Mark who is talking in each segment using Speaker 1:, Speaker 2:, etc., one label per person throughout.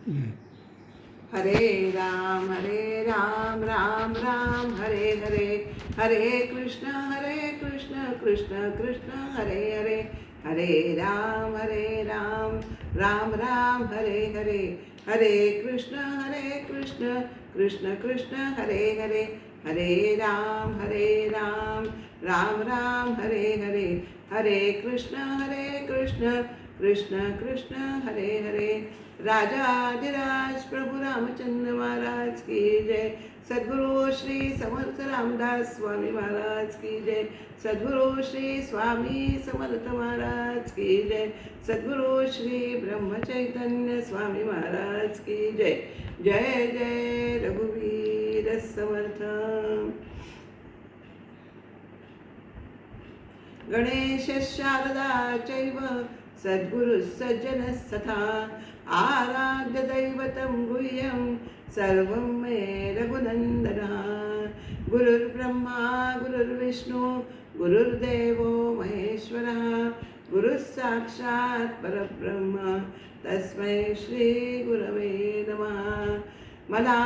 Speaker 1: हरे राम राम राम हरे हरे, हरे कृष्ण कृष्ण कृष्ण हरे हरे, हरे राम राम राम हरे हरे, हरे कृष्ण कृष्ण कृष्ण हरे हरे, हरे राम राम राम हरे हरे, हरे कृष्ण कृष्ण कृष्ण हरे हरे। राजाधिराज प्रभु रामचंद्र महाराज की जय। सद्गुरु श्री समर्थ रामदास स्वामी महाराज की जय। सद्गुरु श्री स्वामी समर्थ महाराज की जय। सद्गुरु श्री ब्रह्म चैतन्य स्वामी महाराज की जय। जय जय रघुवीर समर्थ। गणेश शारदा चैव सद्गुरु सज्जन सथा, आराध्य दैवतं गुह्यं सर्वं मे रघुनन्दनः। गुरुर्ब्रह्मा गुरुर्विष्णु गुरुर्देवो महेश्वरः, गुरुः साक्षात् परब्रह्म तस्मै श्री गुरवे नमः। मला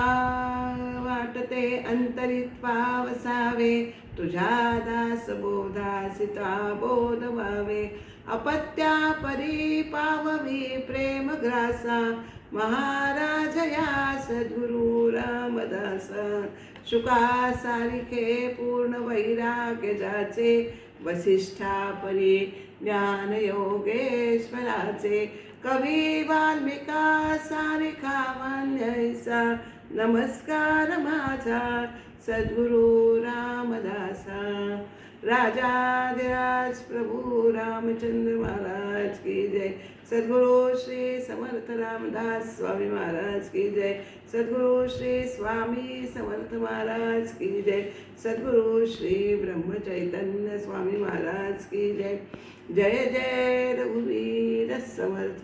Speaker 1: वाटते अंतरित्वा वसावे, तुझ्या दास बोधासिता बोध व्हावे। अपत्या परी पाववी प्रेम ग्रासा, महाराज या सद्गुरु रामदास। शुका सारिखे पूर्ण वैराग्य जाचे, वसिष्ठा परी ज्ञान योगेश्वराचे। कवी वाल्मिका सारिखा मान्यैसा, नमस्कार माझा सद्गुरु रामदासा। राजाधिराज प्रभु रामचंद्र महाराज की जय। सद्गुरु श्री समर्थ रामदास स्वामी महाराज की जय। सद्गुरु श्री स्वामी समर्थ महाराज की जय। सद्गुरु श्री ब्रह्म चैतन्य स्वामी महाराज की जय। जय जय रघुवीर समर्थ।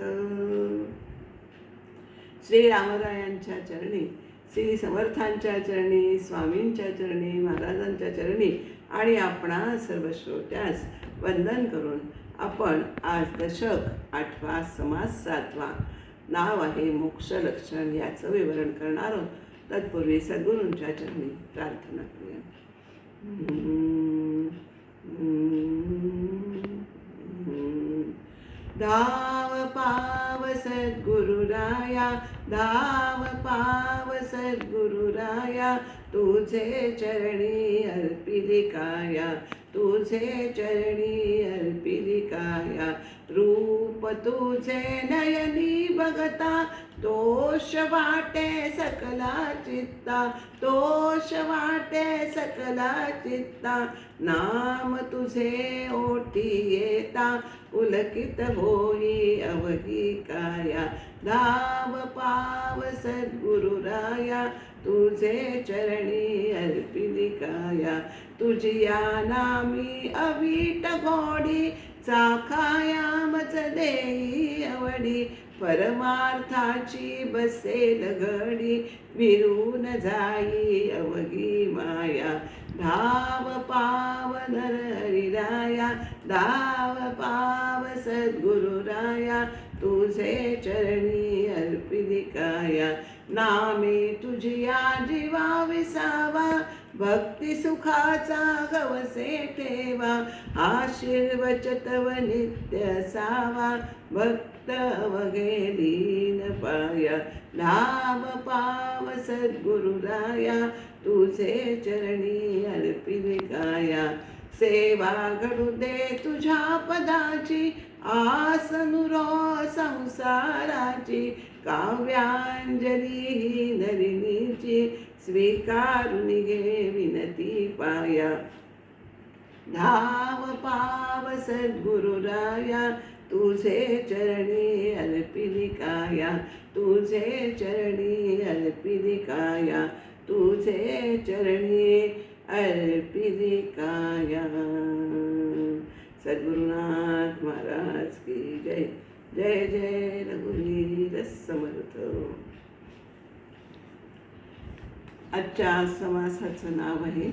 Speaker 1: श्री रामरायांच्या चरणी, श्री समर्थांच्या चरणी, स्वामींच्या चरणी, महाराजांच्या चरणी आणि आपणा सर्व श्रोत्यास वंदन करून आपण आज दशक 8वा समास 7वा नाव आहे मोक्ष लक्षण याचं विवरण करणार आहोत. तत्पूर्वी सद्गुरूंच्या चरणी प्रार्थना करूया. धाव पाव सद्गुरुराया, धाव पाव सद्गुरुराया, तुझे चरणी अर्पिली काया, तुझे चरणी अर्पिली काया. रूप तुझे नयनी बघता, दोष वाटे सकला चित्ता, दोष वाटे सकला चित्ता. नाम तुझे ओठी येता, पुलकित होई अवघी काया. धाव पाव सद्गुरुराया, तुझे चरणी अर्पिली काया. तुझिया नामी अवीट गोडी, चाखाया मज देई आवडी. परमार्थाची बसेल घडी, विरून जाई अवघी माया. धाव पाव नरहरिराया, धाव पाव सद्गुरुराया, तुझे चरणी अर्पिली काया. नामे तुझिया जीवा विसावा, भक्ती सुखाचा गवसे ठेवा. आशीर्वचन तव नित्य असावा, भक्त अवघे दीन पाया. धाव पाव सद्गुरुराया, तुझे चरणी अर्पिली काया. सेवा घडू दे तुझ्या पदाची, आस नुरो संसाराची. काव्यांजली नलिनीची, स्वीकारून घे विनती पाया. धाव पाव सद्गुरुराया, तुझे चरणी अर्पिली काया. तुझे चरणी अर्पिली काया. तुझे चरणी अर्पिली काया. सद्गुरुनाथ महाराज की जय. जय जय रघुवीर समर्थ. आजच्या समासाचं नाव आहे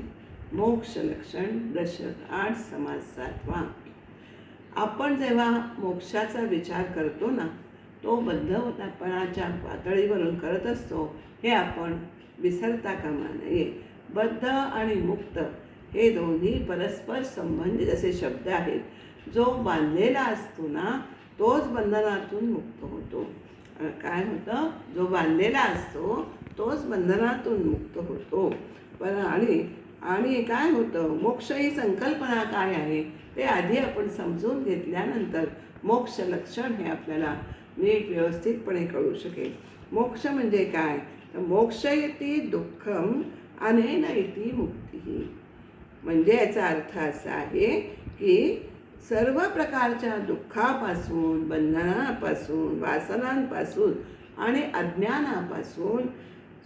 Speaker 1: मोक्ष लक्षण, दशक 8 समास 7वा. आपण जेव्हा मोक्षाचा विचार करतो ना, तो बद्धपणाच्या पातळीवरून करत असतो हे आपण विसरता कामा नये. बद्ध आणि मुक्त हे दोन्ही परस्पर संबंधित असे शब्द आहेत. जो बांधलेला असतो ना तोच बंधनातून मुक्त होतो. काय होतं? जो बांधलेला असतो तोच बंधनातून मुक्त होतो. पण आणि काय होतं? मोक्ष ही संकल्पना काय आहे ते आधी आपण समजून घेतल्यानंतर मोक्ष लक्षण हे आपल्याला नीट व्यवस्थितपणे कळू शकेल. मोक्ष म्हणजे काय? तर मोक्ष इति दुःखम अनेन इति मुक्ती. म्हणजे याचा अर्थ असा आहे की सर्व प्रकारच्या दुःखापासून, बंधनापासून, वासनांपासून आणि अज्ञानापासून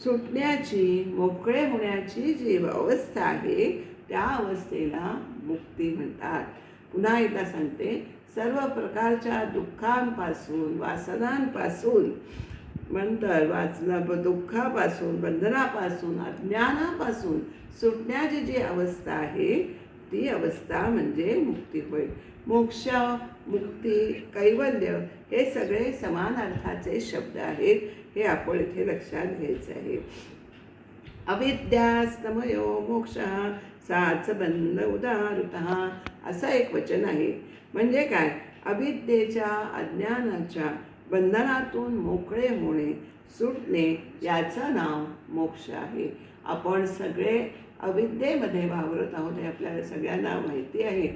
Speaker 1: सुटण्याची, मोकळे होण्याची जी अवस्था आहे त्या अवस्थेला मुक्ती म्हणतात. पुन्हा एकदा सांगते, सर्व प्रकारच्या दुःखांपासून, वासनांपासून, दुःखापासून, बंधनापासून, अज्ञानापासून सुटण्याची जी अवस्था आहे ती अवस्था म्हणजे मुक्ती होय. मोक्ष, मुक्ती, कैवल्य हे सगळे समान अर्थाचे शब्द आहेत. हे आपण इथे लक्षात घ्यायचे आहे. अविद्यास्तमयो मोक्ष साच बंध उदाहृतः असं एक वचन आहे. म्हणजे काय? अविद्येच्या, अज्ञानाच्या बंधनातून मोकळे होणे, सुटणे याचं नाव मोक्ष आहे. आपण सगळे अविद्येमध्ये वावरत आहोत हे आपल्याला सगळ्यांना माहिती आहे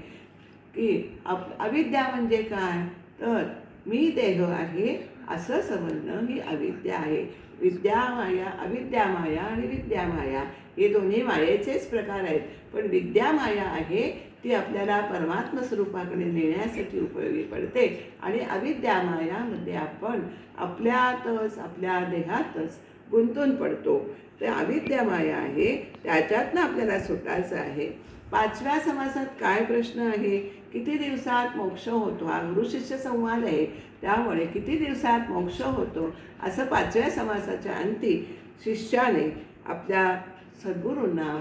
Speaker 1: की अविद्या म्हणजे काय? तर मी देह आहे असं समजणं ही अविद्या आहे. विद्यामाया, अविद्यामाया आणि विद्यामाया हे दोन्ही मायेचेच प्रकार आहेत. पण विद्यामाया आहे ती आपल्याला परमात्म स्वरूपाकडे नेण्यासाठी उपयोगी पडते आणि अविद्यामायामध्ये आपण आपल्यातच, आपल्या देहातच गुंतून पडतो. ते अविद्यामाया आहे, त्याच्यातनं आपल्याला सुटायचं आहे. 5व्या समासात काय प्रश्न आहे? किती दिवसात मोक्ष होतो? हा गुरुशिष्य संवाद आहे, त्यामुळे किती दिवसात मोक्ष होतो असं 5व्या समासाच्या अंती शिष्याने आपल्या सद्गुरूंना,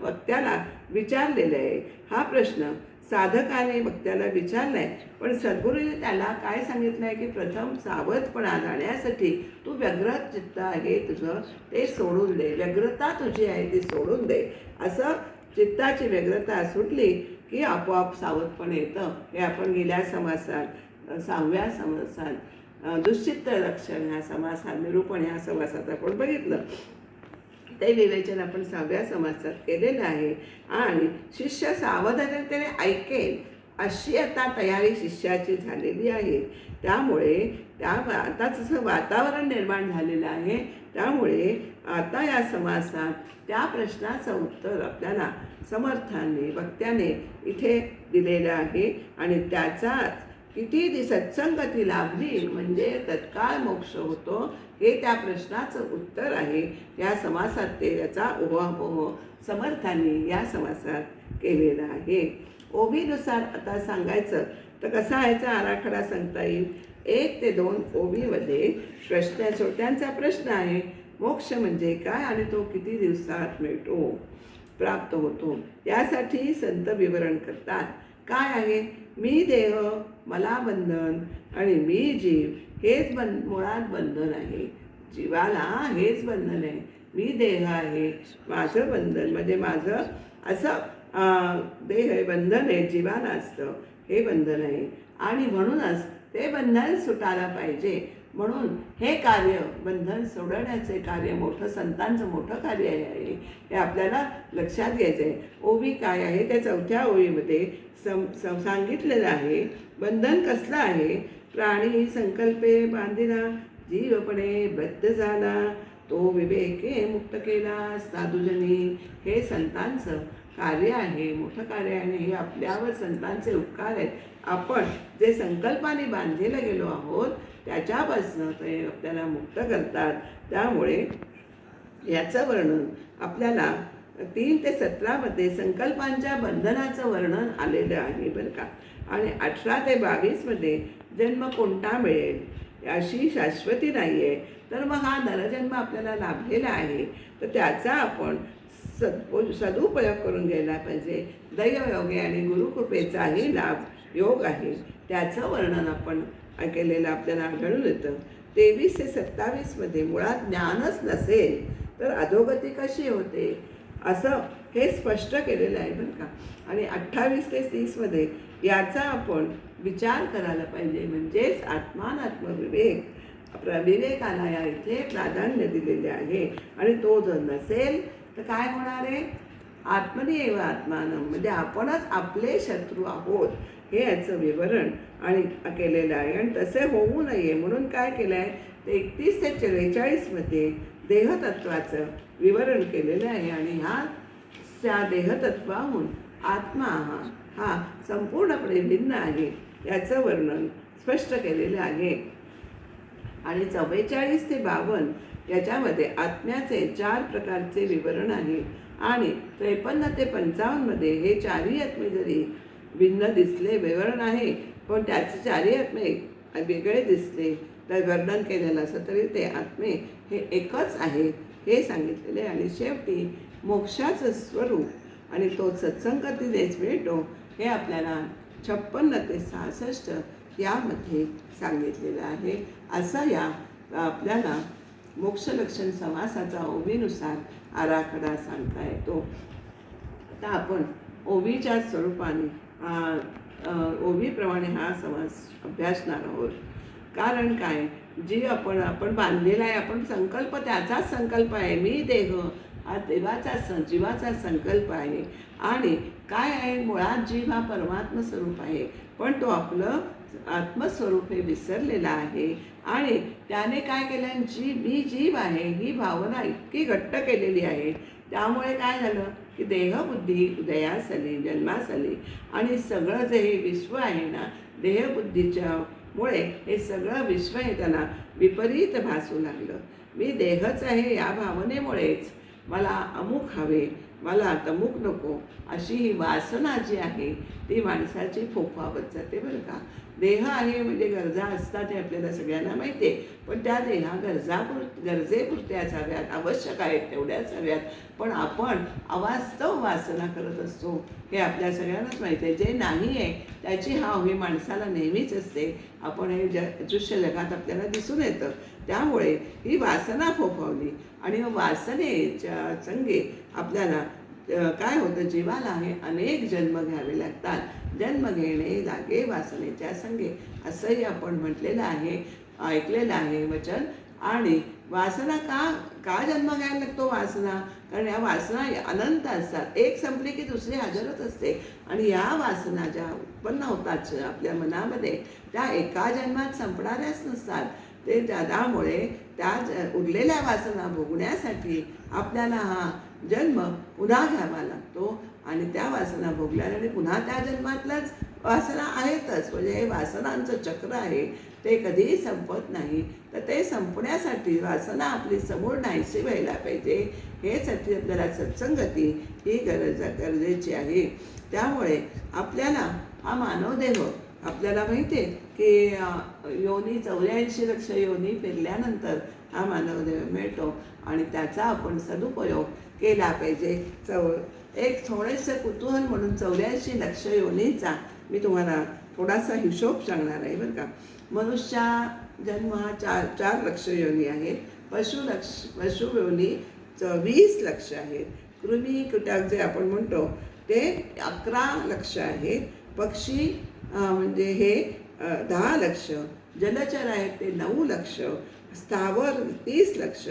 Speaker 1: वक्त्याला विचारलेलं आहे. हा प्रश्न साधकाने वक्त्याला विचारला आहे. पण सद्गुरूने त्याला काय सांगितलं आहे की प्रथम सावधपणा जाण्यासाठी तू व्यग्र चित्त आहे तुझं ते सोडून दे, व्यग्रता तुझी आहे ती सोडून दे. असं चित्ताची व्यग्रता सुटली की आपोआप सावधपण येतं. हे आपण गेल्या समासात, 6व्या समासात दुश्चित्त लक्षण ह्या समासात, निरूपण ह्या समासात आपण बघितलं. ते विवेचन आपण 6व्या समासात केलेलं आहे. आणि शिष्य सावधानतेने ऐकेल अशी आता तयारी शिष्याची झालेली आहे. त्यामुळे आता जसं वातावरण निर्माण झालेलं आहे, त्यामुळे आता या समासात त्या प्रश्नाचं उत्तर आपल्याला समर्थाने, वक्त्याने इथे दिलेलं आहे. आणि त्याचाच किती सत्संगती लाभली म्हणजे तत्काळ मोक्ष होतो हे त्या प्रश्नाचं उत्तर आहे. या समासात ते याचा उहापोह समर्थाने या समासात केलेला आहे. ओवीनुसार आता सांगायचं तर कसा याचा आराखडा सांगता येईल? 1 ते 2 ओवीमध्ये श्रोत्यांचा प्रश्न आहे, मोक्ष म्हणजे काय आणि तो किती दिवसात मिळतो, प्राप्त होतो? यासाठी संत विवरण करतात. काय आहे? मी देह, मला बंधन आणि मी जीव हेच मुळात बंधन आहे. जीवाला हेच बंधन आहे. मी देह आहे, माझं बंधन म्हणजे माझं असं देह बंधन आहे, जीवाला असतं हे बंधन आहे. आणि म्हणूनच ते बंधन सुटायला पाहिजे. म्हणून हे कार्य, बंधन सोडवण्याचे कार्य मोठं, संतांचं मोठं कार्य आहे हे आपल्याला लक्षात घ्यायचं आहे. ओवी काय आहे? त्या 4थ्या ओवीमध्ये सांगितलेलं आहे. बंधन कसलं आहे? प्राणी संकल्पे बांधिला, जीवपणे बद्ध झाला, तो विवेके मुक्त केला साधुजनी. हे संतांचं कार्य आहे, मोठं कार्य आहे. हे आपल्यावर संतांचे उपकार आहेत. आपण जे संकल्पाने बांधलेलं गेलो आहोत त्याच्यापासून ते आपल्याला मुक्त करतात. त्यामुळे याचं वर्णन आपल्याला 3 ते 17मध्ये संकल्पांच्या बंधनाचं वर्णन आलेलं आहे बरं का. आणि 18 ते 22मध्ये जन्म कोणता मिळेल अशी शाश्वती नाही आहे. तर मग हा नरजन्म आपल्याला लाभलेला आहे, तर त्याचा आपण सदुपयोग करून घ्यायला पाहिजे. दैवयोगे आणि गुरुकृपेचाही लाभ योग आहे, त्याचं वर्णन आपण केलेलं आपल्याला आढळून येतं. 23 ते 27 मुळात ज्ञानच नसेल तर अधोगती कशी होते असं हे स्पष्ट केलेलं आहे बरं का. आणि 28 ते 30 याचा आपण विचार करायला पाहिजे. म्हणजेच आत्मानात्मविवेक विवेकाला या इथे प्राधान्य दिलेले आहे. आणि तो जर नसेल तर काय होणार आहे? आत्मनी एव आत्मानं, म्हणजे आपणच आपले शत्रू आहोत हे याचं विवरण आणि केलेलं आहे. आणि तसे होऊ नये म्हणून काय केलं आहे? 31 ते 44 देहतत्वाचं विवरण केलेलं आहे. आणि त्या देहतत्वाहून आत्मा हा संपूर्णपणे भिन्न आहे याचं वर्णन स्पष्ट केलेलं आहे. आणि 44 ते 52 याच्यामध्ये आत्म्याचे 4 प्रकारचे विवरण आहे. आणि 53 ते 55 हे चारही आत्मे जरी भिन्न दिसले विवरण आहे, पण त्याचे चारही आत्मे वेगळे दिसले तर वर्णन केलेलं असं तरी ते आत्मे हे एकच आहे हे सांगितलेले. आणि शेवटी मोक्षाचं स्वरूप आणि तो सत्संगतीनेच मिळतो हे आपल्याला 56 ते 66 यामध्ये सांगितलेलं आहे. असं या आपल्याला मोक्षलक्षण समासाचा ओवीनुसार आराखडा सांगता येतो. आता आपण ओवीच्या स्वरूपाने ओवीप्रमाणे हा समास अभ्यासणार आहोत. कारण काय, जी आपण बांधलेला आहे, आपण संकल्प त्याचाच संकल्प आहे. मी देह हा जीवाचा संकल्प आहे. आणि काय आहे, मुळात जीव हा परमात्म स्वरूप आहे, पण तो आपलं आत्मस्वरूप हे विसरलेला आहे. आणि त्याने काय केलं, मी जीव आहे ही भावना इतकी घट्ट केलेली आहे. त्यामुळे काय झालं की देहबुद्धी उदयास आली, जन्मास आली. आणि सगळं जे हे विश्व आहे ना, देहबुद्धीच्या मुळे हे सगळं विश्व हे त्याला विपरीत भासू लागलं. मी देहच आहे या भावनेमुळेच मला अमुक हवे, मला तमुक नको, अशी ही वासना जी आहे ती माणसाची फोफावत जाते बरं का. देह आहे म्हणजे गरजा असतात हे आपल्याला सगळ्यांना माहिती आहे, पण त्या गरजेपुरत्याच हव्यात, आवश्यक आहेत तेवढ्याच हव्यात. पण आपण अवास्तव वासना करत असतो हे आपल्या सगळ्यांनाच माहिती आहे. जे नाही आहे त्याची हाव ही माणसाला नेहमीच असते. आपण हे दृश्य जगात आपल्याला दिसून येतं. त्यामुळे ही वासना फोफावली आणि वासनेच्या संगे आपल्याला काय होतं, जीवाला हे अनेक जन्म घ्यावे लागतात. जन्म घेणे लागे वासनेच्या संगे असंही आपण म्हटलेलं आहे, ऐकलेलं आहे वचन. आणि वासना का जन्म घ्यायला लागतो वासना? कारण या वासना अनंत असतात, एक संपली की दुसरी हजरच असते. आणि या वासना ज्या उत्पन्न होतात आपल्या मनामध्ये त्या एका जन्मात संपणाऱ्याच नसतात. ते त्यामुळे त्या उरलेल्या वासना भोगण्यासाठी आपल्याला हा जन्म पुन्हा घ्यावा लागतो. आणि त्या वासना भोगल्याने आणि पुन्हा त्या जन्मातल्याच वासना आहेतच. म्हणजे हे वासनांचं चक्र आहे, ते कधीही संपत नाही. तर ते संपण्यासाठी वासना आपली समोर नाहीशी व्हायला पाहिजे. हेसाठी आपल्याला सत्संगती ही गरजेची आहे. त्यामुळे आपल्याला हा मानवदेह आपल्याला माहिती आहे की योनी 84 लक्ष योनी फिरल्यानंतर हा मानवदेह मिळतो. आणि त्याचा आपण सदुपयोग केला पाहिजे. एक थोडेसे कुतूहल म्हणून 84 लक्ष योनीचा मी तुम्हाला थोडासा हिशोब सांगणार आहे बरं का. मनुष्य जन्म हा 4 लक्ष योनी आहेत. पशु योनी 20 लक्ष आहेत. कृमी कीटक जे आपण म्हणतो ते 11 लक्ष आहेत. पक्षी म्हणजे हे 10 लक्ष. जलचर आहेत ते 9 लक्ष. स्थावर 30 लक्ष.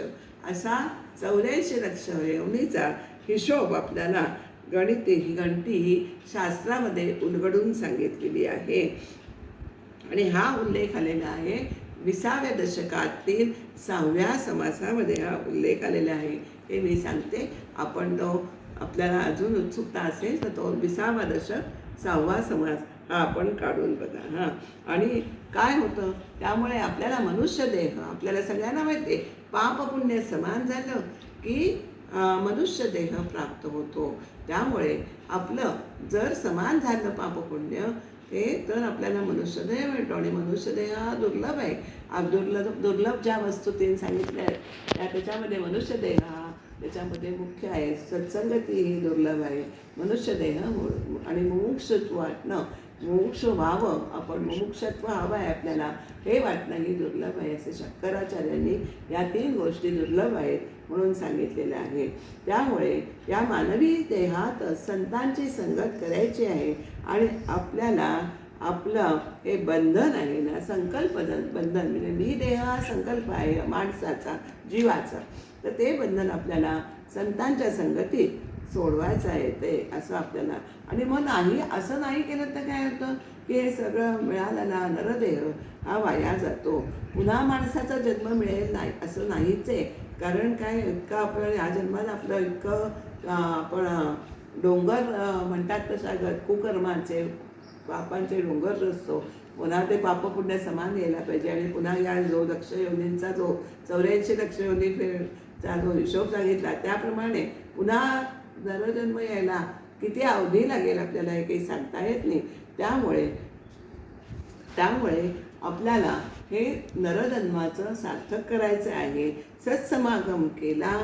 Speaker 1: असा 84 लक्ष योनीचा हिशोब आपल्याला गणती ही शास्त्रामध्ये उलगडून सांगितलेली आहे. आणि हा उल्लेख आलेला आहे 20व्या दशकातील 6व्या समासामध्ये हा उल्लेख आलेला आहे. हे मी सांगते. आपण तो आपल्याला अजून उत्सुकता असेल तर तो 20वा दशक 6वा समास हा आपण काढून बघा. आणि काय होतं त्यामुळे आपल्याला मनुष्य देह आपल्याला सगळ्यांना माहिती आहे, पाप पुण्य समान झालं की मनुष्य देह प्राप्त होतो. त्यामुळे आपलं जर समान झालं पाप पुण्य ते तर आपल्याला मनुष्यदेह मिळतो. आणि मनुष्यदेह हा दुर्लभ आहे. दुर्लभ ज्या वस्तू तीन सांगितल्या आहेत त्याच्यामध्ये मनुष्यदेह हा त्याच्यामध्ये मुख्य आहे. सत्संगती ही दुर्लभ आहे. मनुष्यदेह आणि मुमुक्षुत्व वाटणं मुमुक्ष व्हावं, आपण मुमुक्षत्व हवं आहे आपल्याला, हे वाटणं ही दुर्लभ आहे, असे शंकराचार्यांनी या 3 गोष्टी दुर्लभ आहेत म्हणून सांगितलेल्या आहे. त्यामुळे या मानवी देहात संतांची संगत करायची आहे आणि आपल्याला आपलं हे बंधन आहे ना, संकल्प बंधन, म्हणजे मी देह हा संकल्प आहे माणसाचा, जीवाचा, तर ते बंधन आपल्याला संतांच्या संगतीत सोडवायचं आहे ते असं आपल्याला. आणि मग नाही असं नाही केलं तर काय होतं की हे सगळं मिळालेला नरदेह हा वाया जातो, पुन्हा माणसाचा जन्म मिळेल नाही असं नाहीच आहे. कारण काय, इतकं आपलं ह्या जन्मात आपलं इतकं आपण डोंगर म्हणतात तशा कुकर्माचे पापांचे डोंगर रचतो, पुन्हा ते पापपुण्य समान यायला पाहिजे. आणि पुन्हा या जो लक्ष योनींचा जो 84 लक्ष योनीचा जो हिशोब सांगितला त्याप्रमाणे पुन्हा नरजन्म यायला किती अवधी लागेल आपल्याला हे काही सांगता येत नाही. त्यामुळे आपल्याला हे नरजन्माचं सार्थक करायचं आहे. सत्समागम केला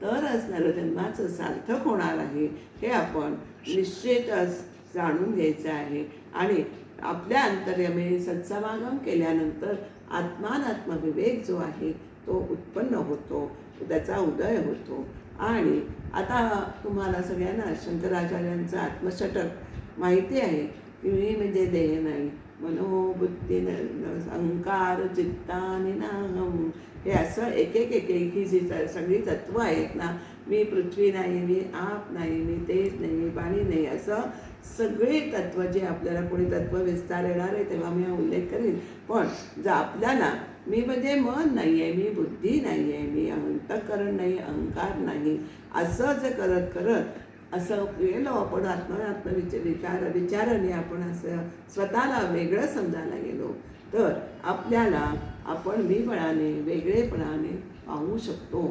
Speaker 1: तरच नरजन्माचं सार्थक होणार आहे हे आपण निश्चितच जाणून घ्यायचं आहे. आणि आपल्या अंतर्यामी सत्समागम केल्यानंतर आत्मानात्मविवेक जो आहे तो उत्पन्न होतो, त्याचा उदय होतो. आणि आता तुम्हाला सगळ्यांना शंकराचार्यांचं आत्मषटक माहिती आहे की मी म्हणजे देह नाही, मनोबुद्धी अहंकार चित्तानि नाहम, हे असं एक ही जी सगळी तत्त्व आहेत ना, मी पृथ्वी नाही, मी आप नाही, मी तेज नाही, मी पाणी नाही, असं सगळे तत्त्व जे आपल्याला कोणी तत्त्व विस्तार येणार आहे तेव्हा मी हा उल्लेख करेन. पण जर आपल्याला मी म्हणजे मन नाही आहे, मी बुद्धी नाही आहे, मी अंतःकरण नाही, अहंकार नाही, असं जे करत करत असं गेलो आपण विचाराने आपण असं स्वतःला वेगळं समजायला गेलो तर आपल्याला आपण मीपणाने वेगळेपणाने पाहू शकतो.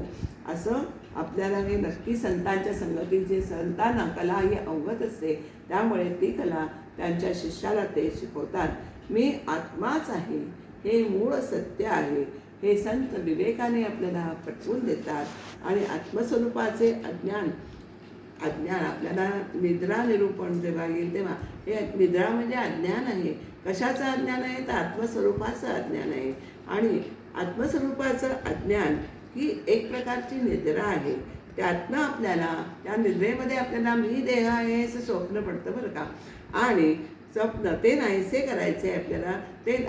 Speaker 1: असं आपल्याला हे नक्की संतांच्या संगतीची, संतांना कला ही अवगत असते, त्यामुळे ती कला त्यांच्या शिष्याला ते शिकवतात. मी आत्माच आहे हे मूळ सत्य आहे हे संत विवेकाने आपल्याला पटवून देतात. आणि आत्मस्वरूपाचे अज्ञान आपल्याला निद्रा निरूपण जेव्हा येईल तेव्हा हे निद्रा म्हणजे अज्ञान आहे. कशाचं अज्ञान आहे तर आत्मस्वरूपाचं अज्ञान आहे. आणि आत्मस्वरूपाचं अज्ञान ही एक प्रकारची निद्रा आहे. त्यातनं आपल्याला त्या निद्रेमध्ये आपल्याला मी देह आहे असं स्वप्न पडतं बरं का. आणि स्वप्न ते नाहीसे करायचे आपल्याला, ते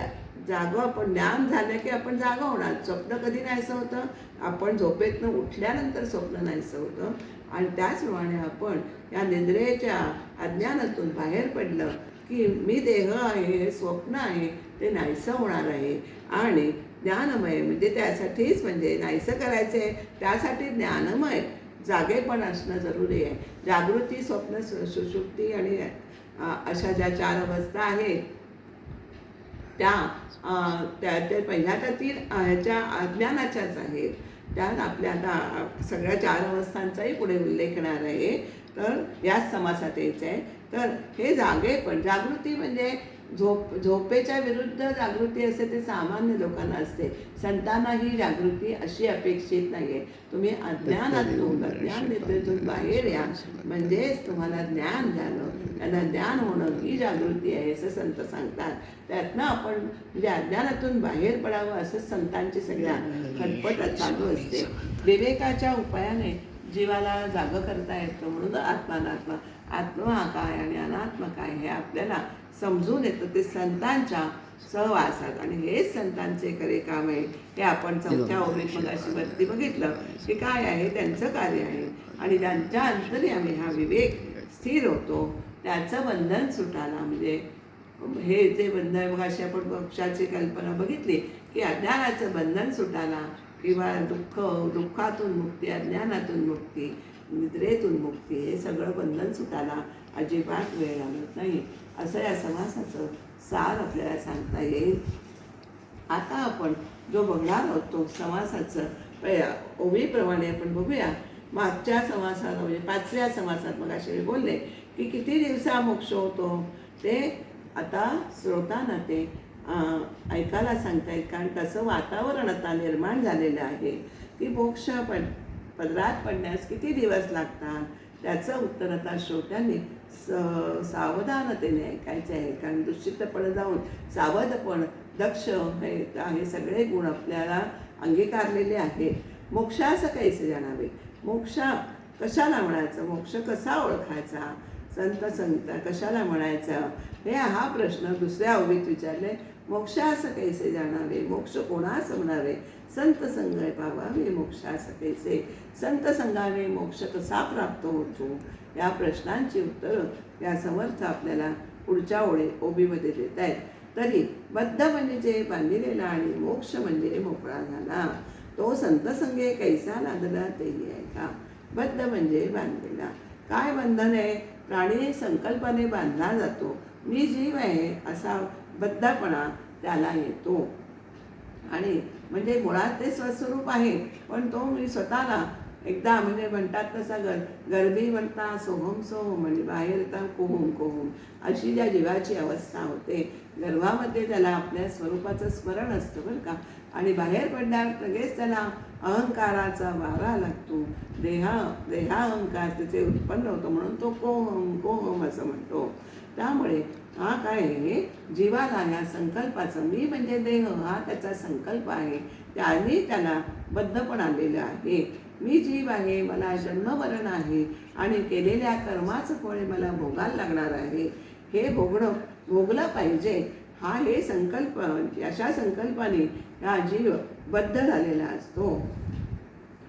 Speaker 1: जागं आपण ज्ञान झालं की आपण जागा होणार. स्वप्न कधी नाहीसं होतं, आपण झोपेतनं उठल्यानंतर स्वप्न नाहीसं होतं. आणि त्याचप्रमाणे आपण या निद्रेच्या अज्ञानातून बाहेर पडलं की मी देह आहे हे स्वप्न आहे ते नाहीसं होणार आहे. आणि ज्ञानमय म्हणजे त्यासाठीच म्हणजे नाहीसं करायचं आहे त्यासाठी ज्ञानमय जागेपण असणं जरुरी आहे. जागृती, स्वप्न, सुषुप्ती आणि अशा ज्या 4 अवस्था आहेत त्या पहिल्या तर 3 ह्याच्या अज्ञानाच्याच आहेत. त्यात आपल्या आता सगळ्या 4 अवस्थांचाही पुढे उल्लेख होणार आहे, तर याच समासात यायचं आहे. तर हे जागेपण, जागृती म्हणजे झोपेच्या विरुद्ध जागृती असते ते सामान्य लोकांना असते. संतांना ही जागृती अशी अपेक्षित नाही आहे. तुम्ही अज्ञानातून निद्रेतून बाहेर या म्हणजेच तुम्हाला ज्ञान झालं, त्यांना ज्ञान होणं ही जागृती आहे असं संत सांगतात. त्यातनं आपण म्हणजे अज्ञानातून बाहेर पडावं असं संतांची सगळ्या खटपट चालू असते. विवेकाच्या उपायाने जीवाला जागं करता येतं म्हणून आत्मा काय आणि अनात्मा काय हे आपल्याला समजून येतं ते संतांच्या सहवासात. आणि हेच संतांचे खरे काम आहे हे आपण 4थ्या ओळीत मग अशी वरती बघितलं की काय आहे त्यांचं कार्य आहे. आणि त्यांच्या अंतर्यामी हा विवेक स्थिर होतो, त्याचं बंधन सुटायला म्हणजे हे जे बंधन आहे बघा, अशी आपण मोक्षाची कल्पना बघितली की अज्ञानाचं बंधन सुटायला किंवा दुःखातून मुक्ती, अज्ञानातून मुक्ती, निद्रेतून मुक्ती, हे सगळं बंधन सुटायला अजिबात वेळ लागत नाही असं या समासाचं सार आपल्याला सांगता येईल. आता आपण जो बघणार आहोत तो समासाचं ओवीप्रमाणे आपण बघूया. मागच्या समासात म्हणजे 5व्या समासात मग असे बोलले की किती दिवसा मोक्ष होतो ते आता श्रोतांना ते ऐकायला सांगतायत. कारण तसं वातावरण आता निर्माण झालेलं आहे की पदरात पडण्यास किती दिवस लागतात त्याचं उत्तर आता श्रोत्यांनी सावधानतेने ऐकायचे आहे. कारण दुश्चित्तपणे जाऊन सावधपण, दक्ष हे सगळे गुण आपल्याला अंगीकारलेले आहेत. मोक्षास कैसे जाणावे, मोक्ष कशाला म्हणायचं, मोक्ष कसा ओळखायचा, संत कशाला म्हणायचा, हा प्रश्न दुसऱ्या अवधीत विचारले. मोक्षास कैसे जाणावे, मोक्ष कोणास म्हणावे, संत संग पावावे मोक्षास कैसे, संत संघाने मोक्ष कसा प्राप्त होतो, या प्रश्नांची उत्तरं या समर्थ आपल्याला पुढच्या ओबीमध्ये देत आहेत. तरी बद्ध म्हणजे बांधिलेला आणि मोक्ष म्हणजे मोकळा झाला, तो संत संगे कैसा लादला तेही आहे का. बद्ध म्हणजे बांधलेला. काय बंधन आहे, प्राणी संकल्पाने बांधला जातो. मी जीव आहे असा बद्धपणा त्याला येतो. आणि म्हणजे मुळात ते स्वस्वरूप आहे, पण तो मी स्वतःला एकदा म्हणजे म्हणतात तसा गर्भी म्हणता सोहम सोहम आणि बाहेर येता कोहम कोहम, अशी ज्या जीवाची अवस्था होते. गर्भामध्ये त्याला आपल्या स्वरूपाचं स्मरण असतं बरं का, आणि बाहेर पडल्यावर लगेच त्याला अहंकाराचा वारा लागतो. देहाअहंकार तिथे उत्पन्न होतो, म्हणून तो कोहम कोहम असं म्हणतो. त्यामुळे हा काय आहे, जीवाला या संकल्पाचं, मी म्हणजे देह हा त्याचा संकल्प आहे, त्याने त्याला बद्धपण आलेलं आहे. मी जीव आहे, मला जन्ममरण आहे आणि केलेल्या कर्माचं फळ मला भोगायला लागणार आहे. हे भोगलं पाहिजे, हे संकल्प, अशा संकल्पाने हा जीव बद्ध झालेला असतो.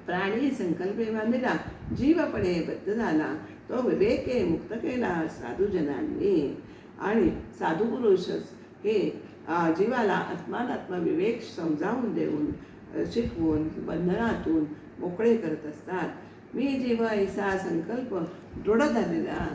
Speaker 1: प्राणी संकल्पे बांधलेला, जीवपणे बद्ध झाला, तो विवेके मुक्त केला साधूजनांनी. आणि साधू पुरुषच हे जीवाला आत्मानात्मा विवेक समजावून देऊन, शिकवून, बंधनातून मोकळे करत असतात. मी जीव ऐसा संकल्प दृढ झालेला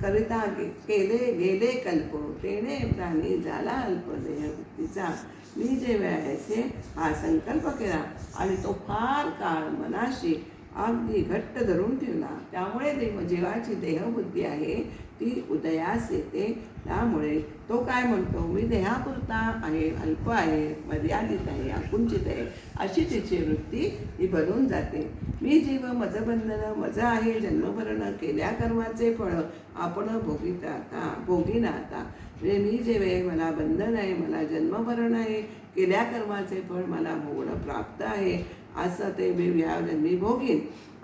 Speaker 1: करिता गेले कल्प, तेने प्राणी झाला अल्प देहवृत्तीचा. मी जे ऐसे हा संकल्प केला आणि तो फार काळ मनाशी अगदी घट्ट धरून ठेवला. त्यामुळे जीवाची देहबुद्धी आहे ती उदयास येते. त्यामुळे तो काय म्हणतो, मी देहापुरता आहे, अल्प आहे, मर्यादित आहे, आकुंचित आहे, अशी तिची वृत्ती ही बनून जाते. मी जीव मज बंधन, मज आहे जन्ममरण, केल्या कर्माचे फळ आपण भोगीना आता. म्हणजे मी जे मला बंधन आहे, मला जन्ममरण आहे, केल्या कर्माचे फळ मला भोगणं प्राप्त आहे, असं ते मी या जन्मी भोगीन,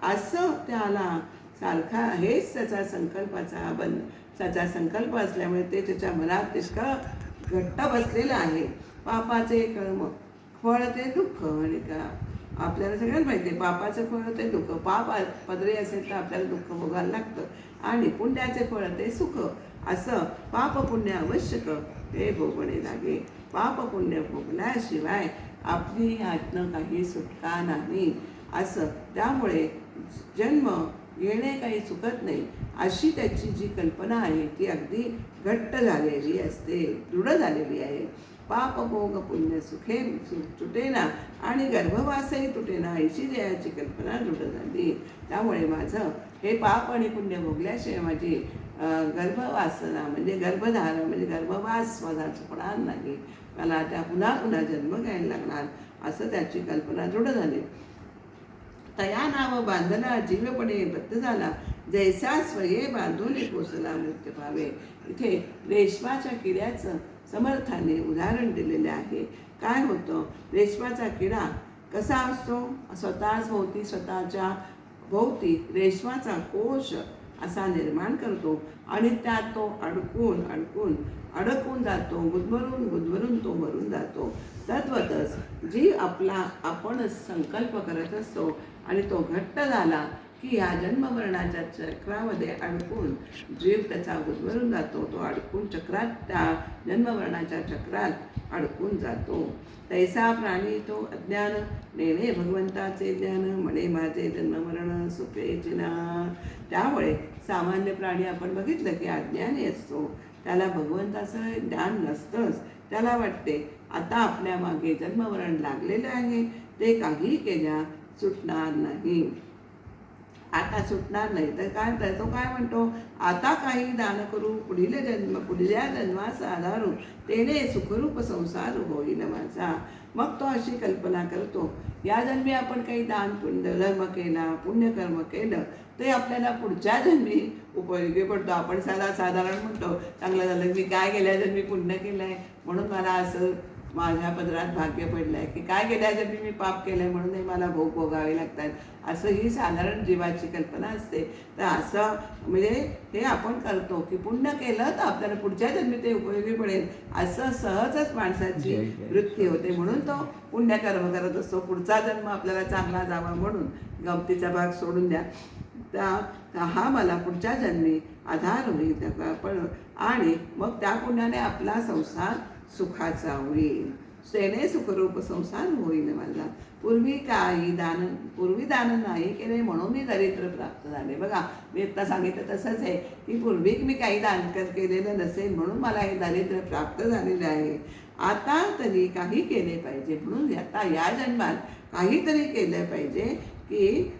Speaker 1: असं त्याला सारखा हेच त्याचा त्याचा संकल्प असल्यामुळे ते त्याच्या मनात तितकं घट्ट बसलेलं आहे. पापाचे कर्म फळ ते दुःख, आणि का आपल्याला सगळ्यांना माहिती आहे, पापाचं फळ ते दुःख. पाप पदरी असेल तर आपल्याला दुःख भोगायला लागतं, आणि पुण्याचे फळ ते सुख. असं पाप पुण्य आवश्यक ते भोगणे लागे. पाप पुण्य भोगल्याशिवाय आपली यातनं काही सुटका नाही असं. त्यामुळे जन्म येणे काही चुकत नाही, अशी त्याची जी कल्पना आहे ती अगदी घट्ट झालेली असते, दृढ झालेली आहे. पाप भोग पुण्य सुखे सुटेना आणि गर्भवासही तुटेना, अशी जयाची कल्पना दृढ झाली. त्यामुळे माझं हे पाप आणि पुण्य भोगल्याशिवाय माझी गर्भवासना म्हणजे गर्भधारण म्हणजे गर्भवास माझा चुकणार नाही, मला त्या पुन्हा पुन्हा जन्म घ्यायला लागणार, असं त्याची कल्पना दृढ झाली. तया नाव बांधला जीवपणे बद्ध झाला, जैसा स्वये बांधून पोचला मृत्यू पावे. इथे रेशमाच्या किड्याचं समर्थाने उदाहरण दिलेले आहे. काय होतं, रेशमाचा किडा कसा असतो, स्वतःच भोवती स्वतःच्या भोवती रेशमाचा कोश असा निर्माण करतो, आणि त्यात तो अडकून जातो, गुदमरून तो मरून जातो. तद्वतच जी आपण संकल्प करत असतो आणि तो घट्ट झाला की या जन्ममरणाच्या चक्रामध्ये अडकून जीव त्याचा गुदमरून जातो, तो अडकून चक्रात, त्या जन्ममरणाच्या चक्रात अडकून जातो. तैसा प्राणी तो अज्ञान, नेणे भगवंताचे ज्ञान, म्हणे माझे जन्ममरण सुखेची ना. त्यामुळे सामान्य प्राणी आपण बघितलं की अज्ञानी असतो, त्याला भगवंताचं ज्ञान नसतंच. त्याला वाटते आता आपल्या मागे जन्ममरण लागलेलं आहे, ते काही केल्या सुटणार नाही. आता सुटणार नाही. तर काय तो काय म्हणतो, आता काही दान करू पुढल्या जन्मास आधारू, तेने सुखरूप संसार होईल माझा. मग तो अशी कल्पना करतो, या जन्मी आपण काही दान धर्म केला, पुण्यकर्म केलं, ते आपल्याला पुढच्या जन्मी उपयोगी पडतो. आपण साधारण म्हणतो, चांगलं झालं मी काय गेल्या जन्मी पुण्य केलं आहे म्हणून मला असं माझ्या पदरात भाग्य पडलं आहे, की काय गेल्या जन्मी मी पाप केलं आहे म्हणून हे मला भोग भोगावे लागतात, असं ही साधारण जीवाची कल्पना असते. तर असं म्हणजे हे आपण करतो की पुण्य केलं तर आपल्याला पुढच्या जन्मी ते उपयोगी पडेल, असं सहजच माणसाची वृत्ती होते. म्हणून तो पुण्यकर्म करत असतो, पुढचा जन्म आपल्याला चांगला जावा म्हणून. गमतीचा भाग सोडून द्या. तर हा मला पुढच्या जन्मी आधार होईल पण, आणि मग त्या पुण्याने आपला संसार सुखाचा होईल, सेने सुखरूप संसार होईल माझा. पूर्वी दान नाही केले म्हणून मी दरिद्र प्राप्त झाले. बघा मी आता सांगितलं तसंच आहे की पूर्वी मी काही दान केलेलं नसेल म्हणून मला हे दारिद्र्य प्राप्त झालेलं आहे. आता तरी काही केले पाहिजे, म्हणून आता या जन्मात काहीतरी केलं पाहिजे की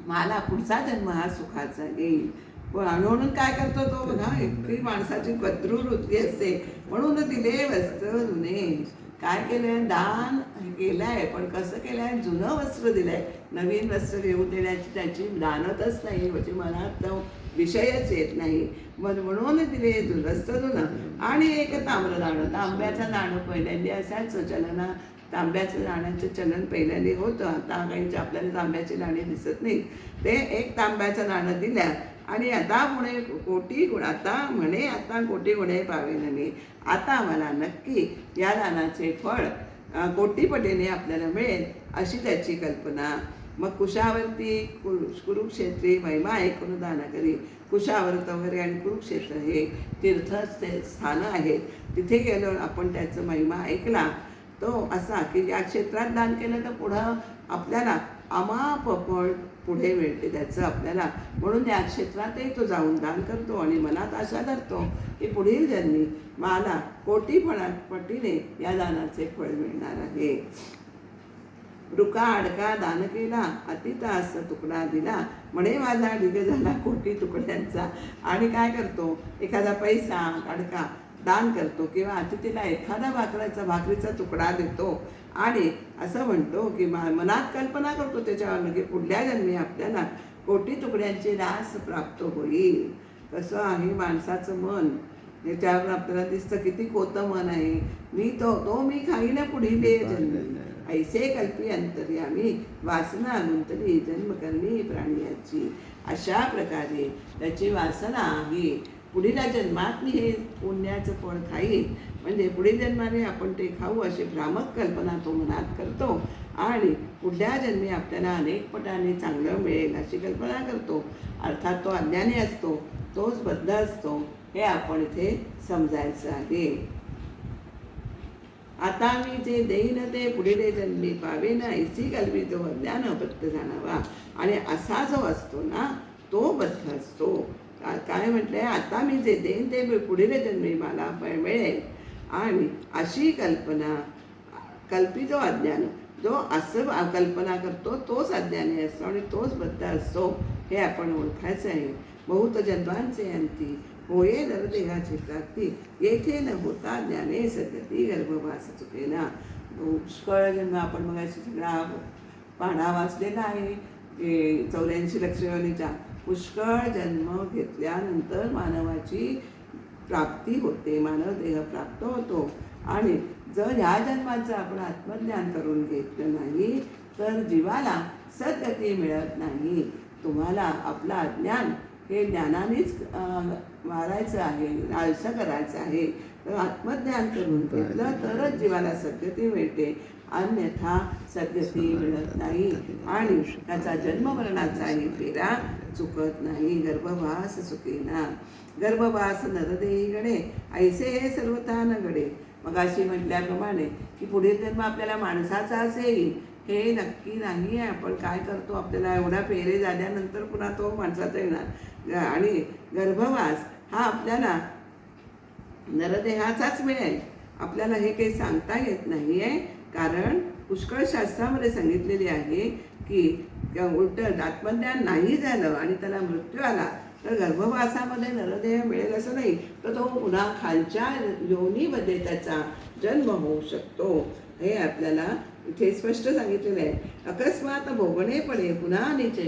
Speaker 1: मला पुढचा जन्म हा सुखाचा येईल. म्हणून काय करतो तो, बघा इतकी माणसाची कद्रू वृत्ती असते. म्हणून दिले वस्त्र जुने. काय केलंय, दान केलंय, पण कसं केलंय, जुनं वस्त्र दिलंय. नवीन वस्त्र घेऊन देण्याची त्याची दानतच नाही, म्हणजे मनात तो विषयच येत नाही. म्हणून दिले वस्त्र जुनं. आणि एक ताम्र नाणं, तांब्याचं नाणं पहिल्यांदा असायचं चलना. तांब्याचं नाण्याचं चलन पहिल्यांदा होतं. आता काही आपल्याला तांब्याची नाणी दिसत नाही. ते एक तांब्याचं नाणं दिल्या आणि आता म्हणे कोटी गुण, आता कोटी गुणे पावेननी. आता मला नक्की या दानाचे फळ कोटीपटीने आपल्याला मिळेल, अशी त्याची कल्पना. मग कुशावर्ती कुरुक्षेत्री महिमा ऐकून दान करी. कुशावर्त वगैरे आणि कुरुक्षेत्र हे तीर्थस्थानं आहेत. तिथे गेलो आपण, त्याचं महिमा ऐकला तो असा की या क्षेत्रात दान केलं तर पुढं आपल्याला अमाप फळ पुढे मिळते त्याचं आपल्याला. म्हणून या क्षेत्रातही तो जाऊन दान करतो आणि मनात आशा धरतो की पुढील जन्मी मला पटीने या दानाचे फळ मिळणार आहे. रुका अडका दान केला, अतितास तुकडा दिला, म्हणे माझा ढिग झाला कोटी तुकड्यांचा. आणि काय करतो, एखादा पैसा अडका दान करतो किंवा अतिथीला एखादा भाकरीचा तुकडा देतो आणि असं म्हणतो की मनात कल्पना करतो त्याच्यावर की पुढल्या जन्मी आपल्याला कोटी तुकड्यांचे रास प्राप्त होईल. कसं आहे माणसाचं मन, त्याच्यावर आपल्याला दिसतं किती खोतं मन आहे. मी खाईन पुढील जन्मी, ऐसे कल्पी अंतर्यामी, वासना गुंतली जन्मकरणी प्राणियाची. अशा प्रकारे त्याची वासना आहे, पुढील जन्मात मी हे पुण्याचं फळ खाईन, म्हणजे पुढील जन्माने आपण ते खाऊ, अशी भ्रामक कल्पना तो मनात करतो आणि पुढल्या जन्मी आपल्याला अनेक पटाने चांगलं मिळेल अशी कल्पना करतो. अर्थात तो अज्ञानी असतो, तोच बद्ध असतो, हे आपण इथे समजायचं आहे. आता मी जे देईन ते पुढील जन्मी पावेन, ऐसी कल्पी तो अज्ञान बद्ध जाणावा. आणि असा जो असतो ना तो बद्ध असतो. काय म्हटलंय, आता मी जे देईन ते पुढील जन्मी मला मिळेल. आणि अशी कल्पी जो अज्ञान, जो असं कल्पना करतो तोच अज्ञानी असतो आणि तोच बद्ध असतो, हे आपण ओळखायचं आहे. बहुत जन्मांचे अंती होये नरदेहाची प्राप्ती, येथे न होता ज्ञाने सद्गती गर्भवास चुकेना. पुष्कळ जन्म आपण मग सगळा पाढा वाचलेला आहे 84 लक्षयोनीचा. पुष्कळ जन्म घेतल्यानंतर मानवाची प्राप्ती होते, मानव देह प्राप्त होतो. आणि जर ह्या जन्माचं आपण आत्मज्ञान करून घेतलं नाही तर जीवाला सद्गती मिळत नाही. तुम्हाला आपलं अज्ञान हे ज्ञानानेच मारायचं आहे, नाळसं करायचं आहे. तर आत्मज्ञान करून घेतलं तरच जीवाला सद्गती मिळते, अन्यथा सद्गती मिळत नाही आणि त्याचा जन्ममरणाचाही फेरा चुकत नाही. गर्भवास चुकेना, गर्भवास नरदेही गणे, ऐसे हे सर्वथा न घडे. मग अशी म्हटल्याप्रमाणे की पुढील जन्म आपल्याला माणसाचा असेल हे नक्की नाही आहे. आपण काय करतो, आपल्याला एवढा फेरे झाल्यानंतर पुन्हा तो माणसाचा येणार. आणि गर्भवास हा आपल्याला नरदेहाचाच मिळेल, आपल्याला हे काही सांगता येत नाही आहे. कारण पुष्कळ शास्त्रामध्ये सांगितलेले आहे की उलट आत्मज्ञान नाही झालं आणि त्याला मृत्यू आला तर गर्भवासामध्ये नरदेह मिळेल असं नाही, तर तो पुन्हा खालच्या योनीमध्ये त्याचा जन्म होऊ शकतो. हे आपल्याला इथे स्पष्ट सांगितलेलं आहे. अकस्मात भोगणे पडे पुन्हा नीच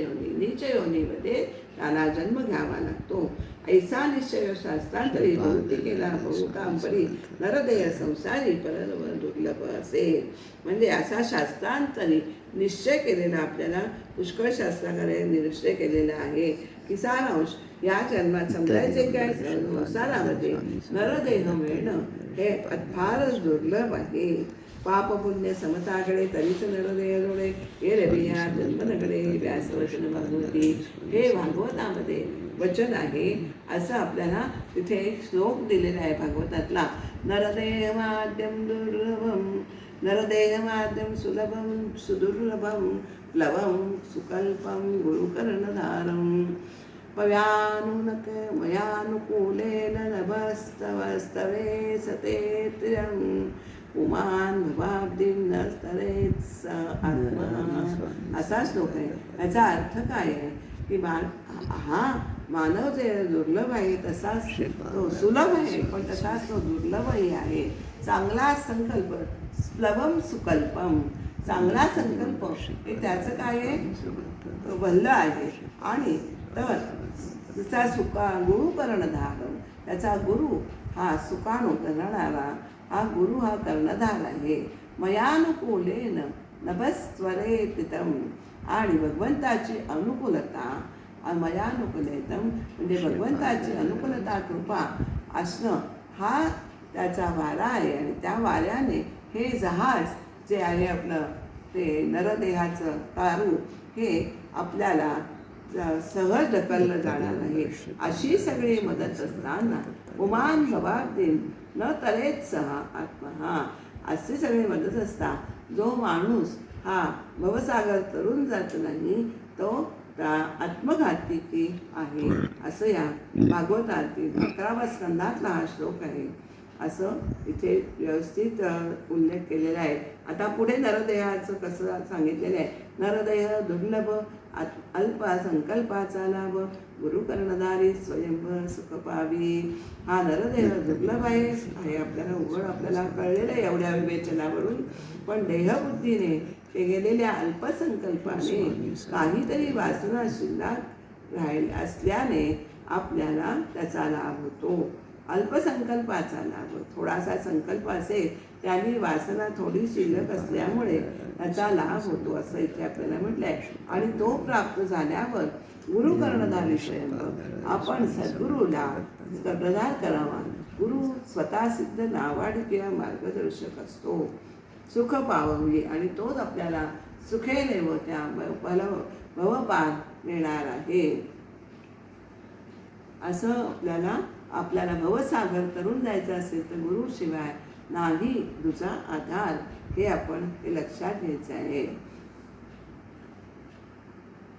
Speaker 1: योनीमध्ये त्याला जन्म घ्यावा लागतो. ऐसा निश्चय शास्त्रांतरी बहुती केला बहुकांपरी नरदेह संसारी परम दुर्लभ असेल. म्हणजे असा शास्त्रांतरी निश्चय केलेला आपल्याला पुष्कळ शास्त्राकडे निश्चय केलेला आहे की सारांश या जन्मात समजायचे काय, संसारामध्ये नरदेह मिळणं हे फारच दुर्लभ आहे. पाप पुण्य समताकडे तरीच नरदेह जोडे हे रविया जन्मनकडे व्यासवचन भागवती हे भागवतामध्ये वचन आहे. असं आपल्याला तिथे एक श्लोक दिलेला आहे भागवतातला. नरदेह माध्यम दुर्लभम नरदेह माध्यम सुलभम सुदुर्लभम प्लवम सुकल्पम गुरुकर्णधारम पव्यानुनक मयानुकूलेन नभस्तवस्तवे सतेत्रयं उमान भवाब्दीं नस्तरेत्स आत्मा. असा श्लोक आहे. याचा अर्थ काय आहे की हा मानव जे दुर्लभ आहे तसाच तो सुलभ आहे, पण तसाच तो दुर्लभही आहे. चांगला संकल्प प्लवम सुकल्पम, चांगला संकल्प हे त्याचं काय आहे भल्लं आहे. आणि तर त्याचा गुरु कर्णधार, त्याचा गुरु हा सुखानु करणारा हा गुरु हा कर्णधार आहे. मयानुकूलेन नभस्त्वरेतितम, आणि भगवंताची अनुकूलता मयानुकूलेतम म्हणजे भगवंताची अनुकूलता कृपा असणं हा त्याचा वारा आहे. आणि त्या वाऱ्याने हे जहाज जे आहे आपलं ते नरदेहाचं तारू हे आपल्याला सहज ढकललं जाणार आहे. अशी सगळी मदत असताना उमान भवाब्दीन न तरेच सहा आत्मा, अशी सगळी मदत असता जो माणूस हा भवसागर तरुण जात नाही तो आत्मघातिकी आहे. असं या भागवतातील 11व्या स्कंदातला हा श्लोक आहे. असं इथे व्यवस्थित उल्लेख केलेला आहे. आता पुढे नरदेहाचं कसं सांगितलेलं आहे. नरदेह दुर्लभ अल्प संकल्पाचा लाभ गुरुकर्णधारी स्वयंभ सुख पावी. हा नरदेह दुर्लभ आहे आपल्याला उघड आपल्याला कळलेलं आहे एवढ्या विवेचनावरून. पण देहबुद्धीने ते गेलेल्या अल्पसंकल्पाने काहीतरी वासना शिल्लक राहील असल्याने आपल्याला त्याचा लाभ होतो. अल्पसंकल्पाचा लाभ, थोडासा संकल्प असेल त्यांनी वासना थोडी शिल्लक असल्यामुळे त्याचा लाभ होतो असं इथे आपल्याला म्हटलं आहे. आणि तो प्राप्त झाल्यावर गुरु कर्णधारी स्वयंभ, आपण सद्गुरूला कर्णधार करावा. गुरु स्वतः सिद्ध नावाड किंवा मार्गदर्शक असतो. सुख पाववी आणि तोच आपल्याला सुखेने व त्या भवपान मिळणार आहे. असं आपल्याला भवसागर तरुण जायचं असेल तर गुरुशिवाय नाही दुसरा आधार, हे आपण हे लक्षात घ्यायचं आहे.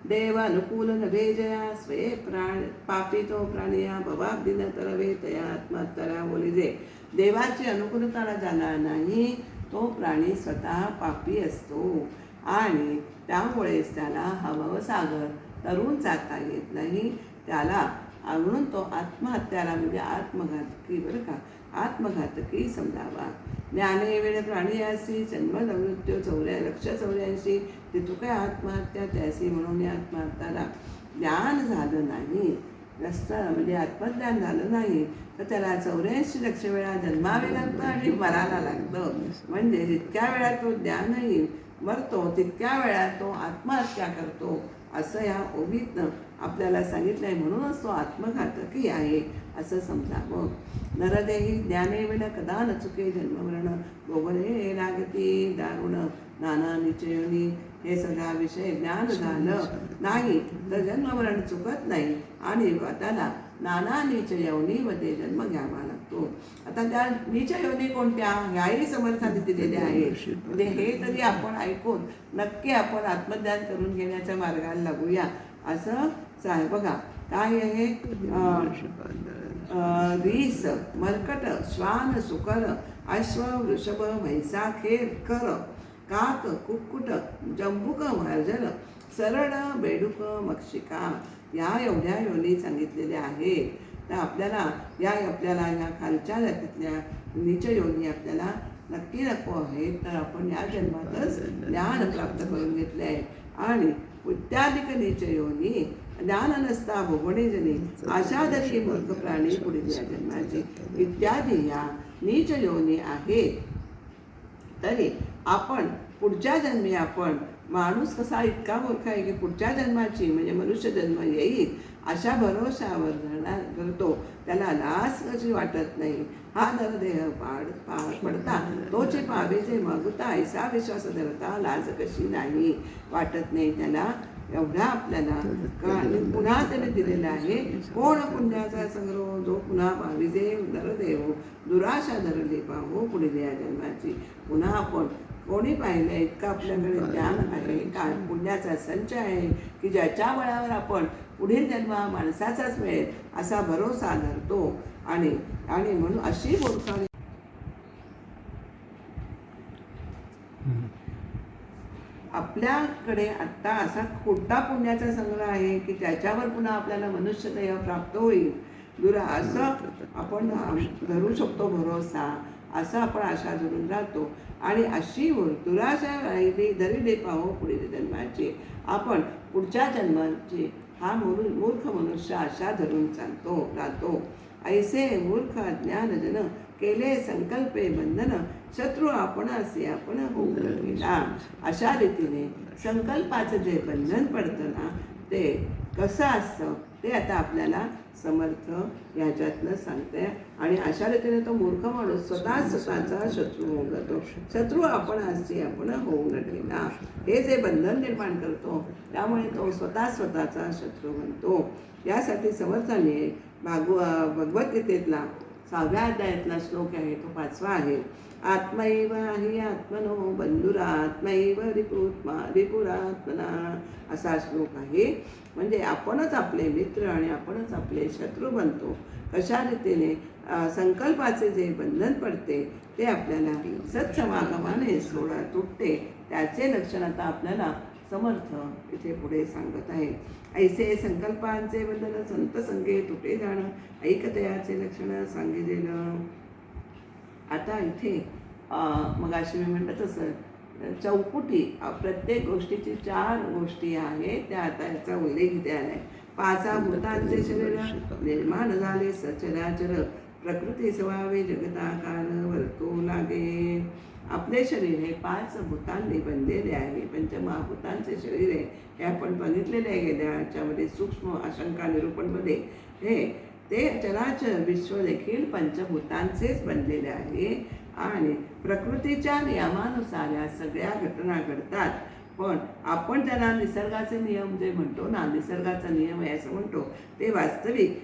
Speaker 1: देव अनुकूल नभे जया स्वये पापी तो प्राणिया भवाब्दीन तरवे तया आत्महत्तरा बोलिजे. देवाची अनुकूलता जाणार नाही तो प्राणी स्वतः पापी असतो आणि त्यामुळेच त्याला हा भवसागर तरुण जाता येत नाही. त्याला म्हणून तो आत्महत्याला म्हणजे आत्मघातकी, बरं का, आत्मघातकी समजावा. ज्ञाने वेळ प्राणियासी जन्म मृत्यू 84 ते तू काय आत्महत्या त्यासी म्हणून आत्महत्याला ज्ञान झालं नाही म्हणजे आत्मज्ञान झालं नाही तर त्याला 84 वेळा जन्मावे लागतं आणि मरायला लागतं. म्हणजे जितक्या वेळा तो ज्ञान येईल मरतो तितक्या वेळा तो आत्महत्या करतो असं या ओवीतनं आपल्याला सांगितलं आहे. म्हणूनच तो आत्मघातकी आहे असं समजावं. नरदेही ज्ञाने विण कदा न चुके जन्ममरण भोगणे लागती दारुण नाना निचयोनी. हे सगळा विषय ज्ञान झालं नाही तर जन्ममरण चुकत नाही आणि त्याला नाना नीच योनीमध्ये जन्म घ्यावा लागतो. आता त्या नीच योनी कोणत्या ह्याही समर्थाने दिलेल्या आहेत. म्हणजे हे तरी आपण ऐकून नक्की आपण आत्मज्ञान करून घेण्याच्या मार्गाला लागूया असं आहे. बघा काय आहे, रीस मर्कट श्वान सुकर अश्व वृषभ म्हैसा खेर कर काक कुक्कुट जंबुक मार्जन सरळ बेडूक मक्षिका, या एवढ्या योनी सांगितलेल्या आहेत. तर आपल्याला ह्या खालच्या जातीतल्या नीच योनी आपल्याला नक्की नको आहेत. तर आपण या जन्मातच ज्ञान प्राप्त करून घेतले आहे. आणि इत्यादिक नीच योनी ज्ञान नसता भोगणे जनी, आशा धरली मूर्ख प्राणी पुढे या जन्माची, इत्यादी या नीच योनी आहेत. तरी आपण पुढच्या जन्मी आपण माणूस कसा इतका मूर्ख आहे की पुढच्या जन्माची म्हणजे मनुष्य जन्म येईल अशा भरोशावर करतो, त्याला लाज कशी वाटत नाही. हा नरदेह पडता तोचे पावेचे मागुता, ऐसा विश्वास धरता लाज कशी नाही वाटत नाही त्याला. एवढा आपल्याला पुन्हा त्याने दिलेला आहे. कोण पुण्याचा संग्रह जो पुन्हा पाविजे नरदेव, दुराशा धरली पाहू पुढे या जन्माची. पुन्हा आपण कोणी पाहिलं इतकं आपल्याकडे ज्ञान आहे का, पुण्याचा संच आहे की ज्याच्या बळावर आपण पुढील जन्म माणसाचाच मिळेल असा भरोसा धरतो. आणि म्हणून अशी मूर्खाने आपल्याकडे आत्ता असा खोटा पुण्याचा संग्रह आहे की त्याच्यावर पुन्हा आपल्याला मनुष्यदेह प्राप्त होईल असं आपण धरू शकतो भरोसा. असं आपण आशा धरून राहतो. आणि अशी दुराशा राहिली धरली पाहू पुढील जन्माची. आपण पुढच्या जन्माची हा मूर्ख मनुष्य आशा धरून राहतो. ऐसे मूर्ख अज्ञान जन केले संकल्पे बंधन, शत्रू आपणासी आपण होऊ गेला. अशा रीतीने संकल्पाचं जे बंधन पडतं ना ते कसं असतं ते आता आपल्याला समर्थ ह्याच्यातनं सांगते. आणि अशा रीतीने तो मूर्ख माणूस स्वतःचा शत्रू होऊन जातो. शत्रू आपणासी आपण होऊ गेला हे जे बंधन निर्माण करतो त्यामुळे तो स्वतःचा शत्रू बनतो. यासाठी समर्थाने भगवद्गीतेतला 6व्या अध्यायातला श्लोक आहे, तो 5वा आहे. आत्मैव हि आत्मनो बंधुरात्मैव रिपुरात्मना असा श्लोक आहे. म्हणजे आपणच आपले मित्र आणि आपणच आपले शत्रू बनतो. कशा रीतीने संकल्पाचे जे बंधन पडते ते आपल्याला सत्समागमाने तुटते. त्याचे लक्षण आता आपल्याला समर्थ इथे पुढे सांगत आहे. ऐसे संकल्पांचे बंधन संत संगे तुटे जाणं, ऐकतयाचे लक्षण सांगितलेलं. आता इथे मग अशी मी म्हणत तसं चौकुटी प्रत्येक गोष्टीची 4 गोष्टी आहेत त्या आता याचा उल्लेख इथे आलाय. 5 भूतांचे शरीर निर्माण झाले सचराचर, प्रकृती स्वभावे जगताकार वर्तो लागे. आपले शरीर हे 5 भूतांनी बनलेले आहे. पंचमहाभूतांचे शरीर आहे हे आपण बघितलेले आहे गेल्या याच्यामध्ये सूक्ष्म आशंका निरूपणमध्ये. ते चराचर विश्व देखील पंचभूतांचेच बनलेले आहे. आणि प्रकृतीच्या नियमानुसार या सगळ्या घटना घडतात. पण आपण त्याला निसर्गाचे नियम जे म्हणतो ना, निसर्गाचा नियम आहे असं म्हणतो, ते वास्तविक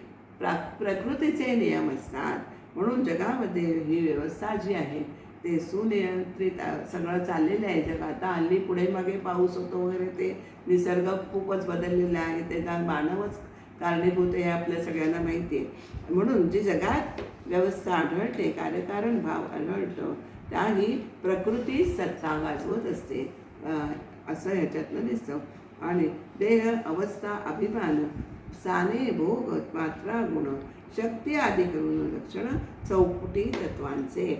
Speaker 1: प्रकृतीचे नियम असतात. म्हणून जगामध्ये ही व्यवस्था जी आहे ते सुनियंत्रित सगळं चाललेलं आहे जग. आता हल्ली पुढे मागे पाऊस होतो वगैरे ते निसर्ग खूपच बदललेला आहे. त्याचा मानवच कारणीभूत आहे आपल्या सगळ्यांना माहिती आहे. म्हणून जी जगात व्यवस्था आढळते, कार्यकारण भाव आढळतो, त्याही प्रकृती सत्ता गाजवत असते असं ह्याच्यातनं दिसतं. आणि देह अवस्था अभिमान साने भोग मात्रा गुण शक्ती आदी करून लक्षण चौकुटी तत्वांचे.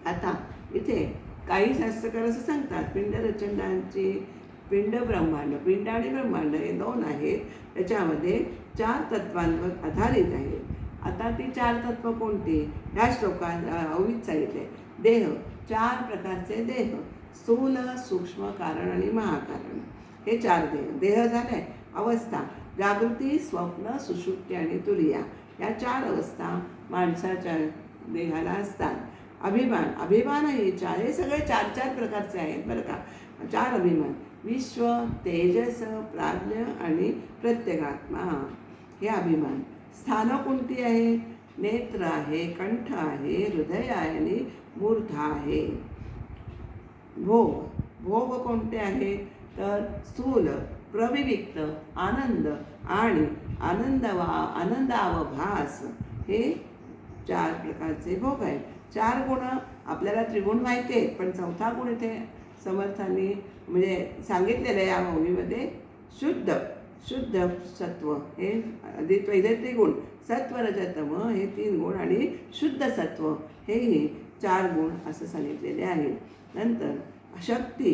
Speaker 1: आता इथे काही शास्त्रकार असं सांगतात पिंडरचनांची पिंड आणि ब्रह्मांड हे 2 आहेत. त्याच्यामध्ये 4 तत्वांवर आधारित आहेत. आता ती 4 तत्व कोणती ह्या श्लोकात अवघित सांगितले. देह 4 प्रकारचे देह, स्थूल सूक्ष्म कारण आणि महाकारण हे 4 देह झाले. अवस्था जागृती स्वप्न सुषुप्ती आणि तुरिया या 4 अवस्था माणसाच्या देहाला असतात. अभिमान हे 4 हे सगळे 4 प्रकारचे आहेत बरं का. 4 अभिमान विश्व तेजस प्राज्ञ आणि प्रत्येगात्मा हे अभिमान. स्थानं कोणती आहेत? नेत्र आहे, कंठ आहे, हृदय आहे आणि मूर्धा आहे. भोग कोणते आहेत? तर स्थूल प्रविविक्त आनंद आणि आनंदावभास हे 4 प्रकारचे भोग आहेत. 4 गुण आपल्याला त्रिगुण माहिती आहेत, पण 4था गुण इथे समर्थांनी म्हणजे सांगितलेलं आहे या ओवीमध्ये. शुद्ध शुद्ध सत्व हे आधी पहिले त्रिगुण, सत्व रज तम हे 3 गुण आणि शुद्ध सत्व हेही 4 गुण असं सांगितलेले आहे. नंतर शक्ती,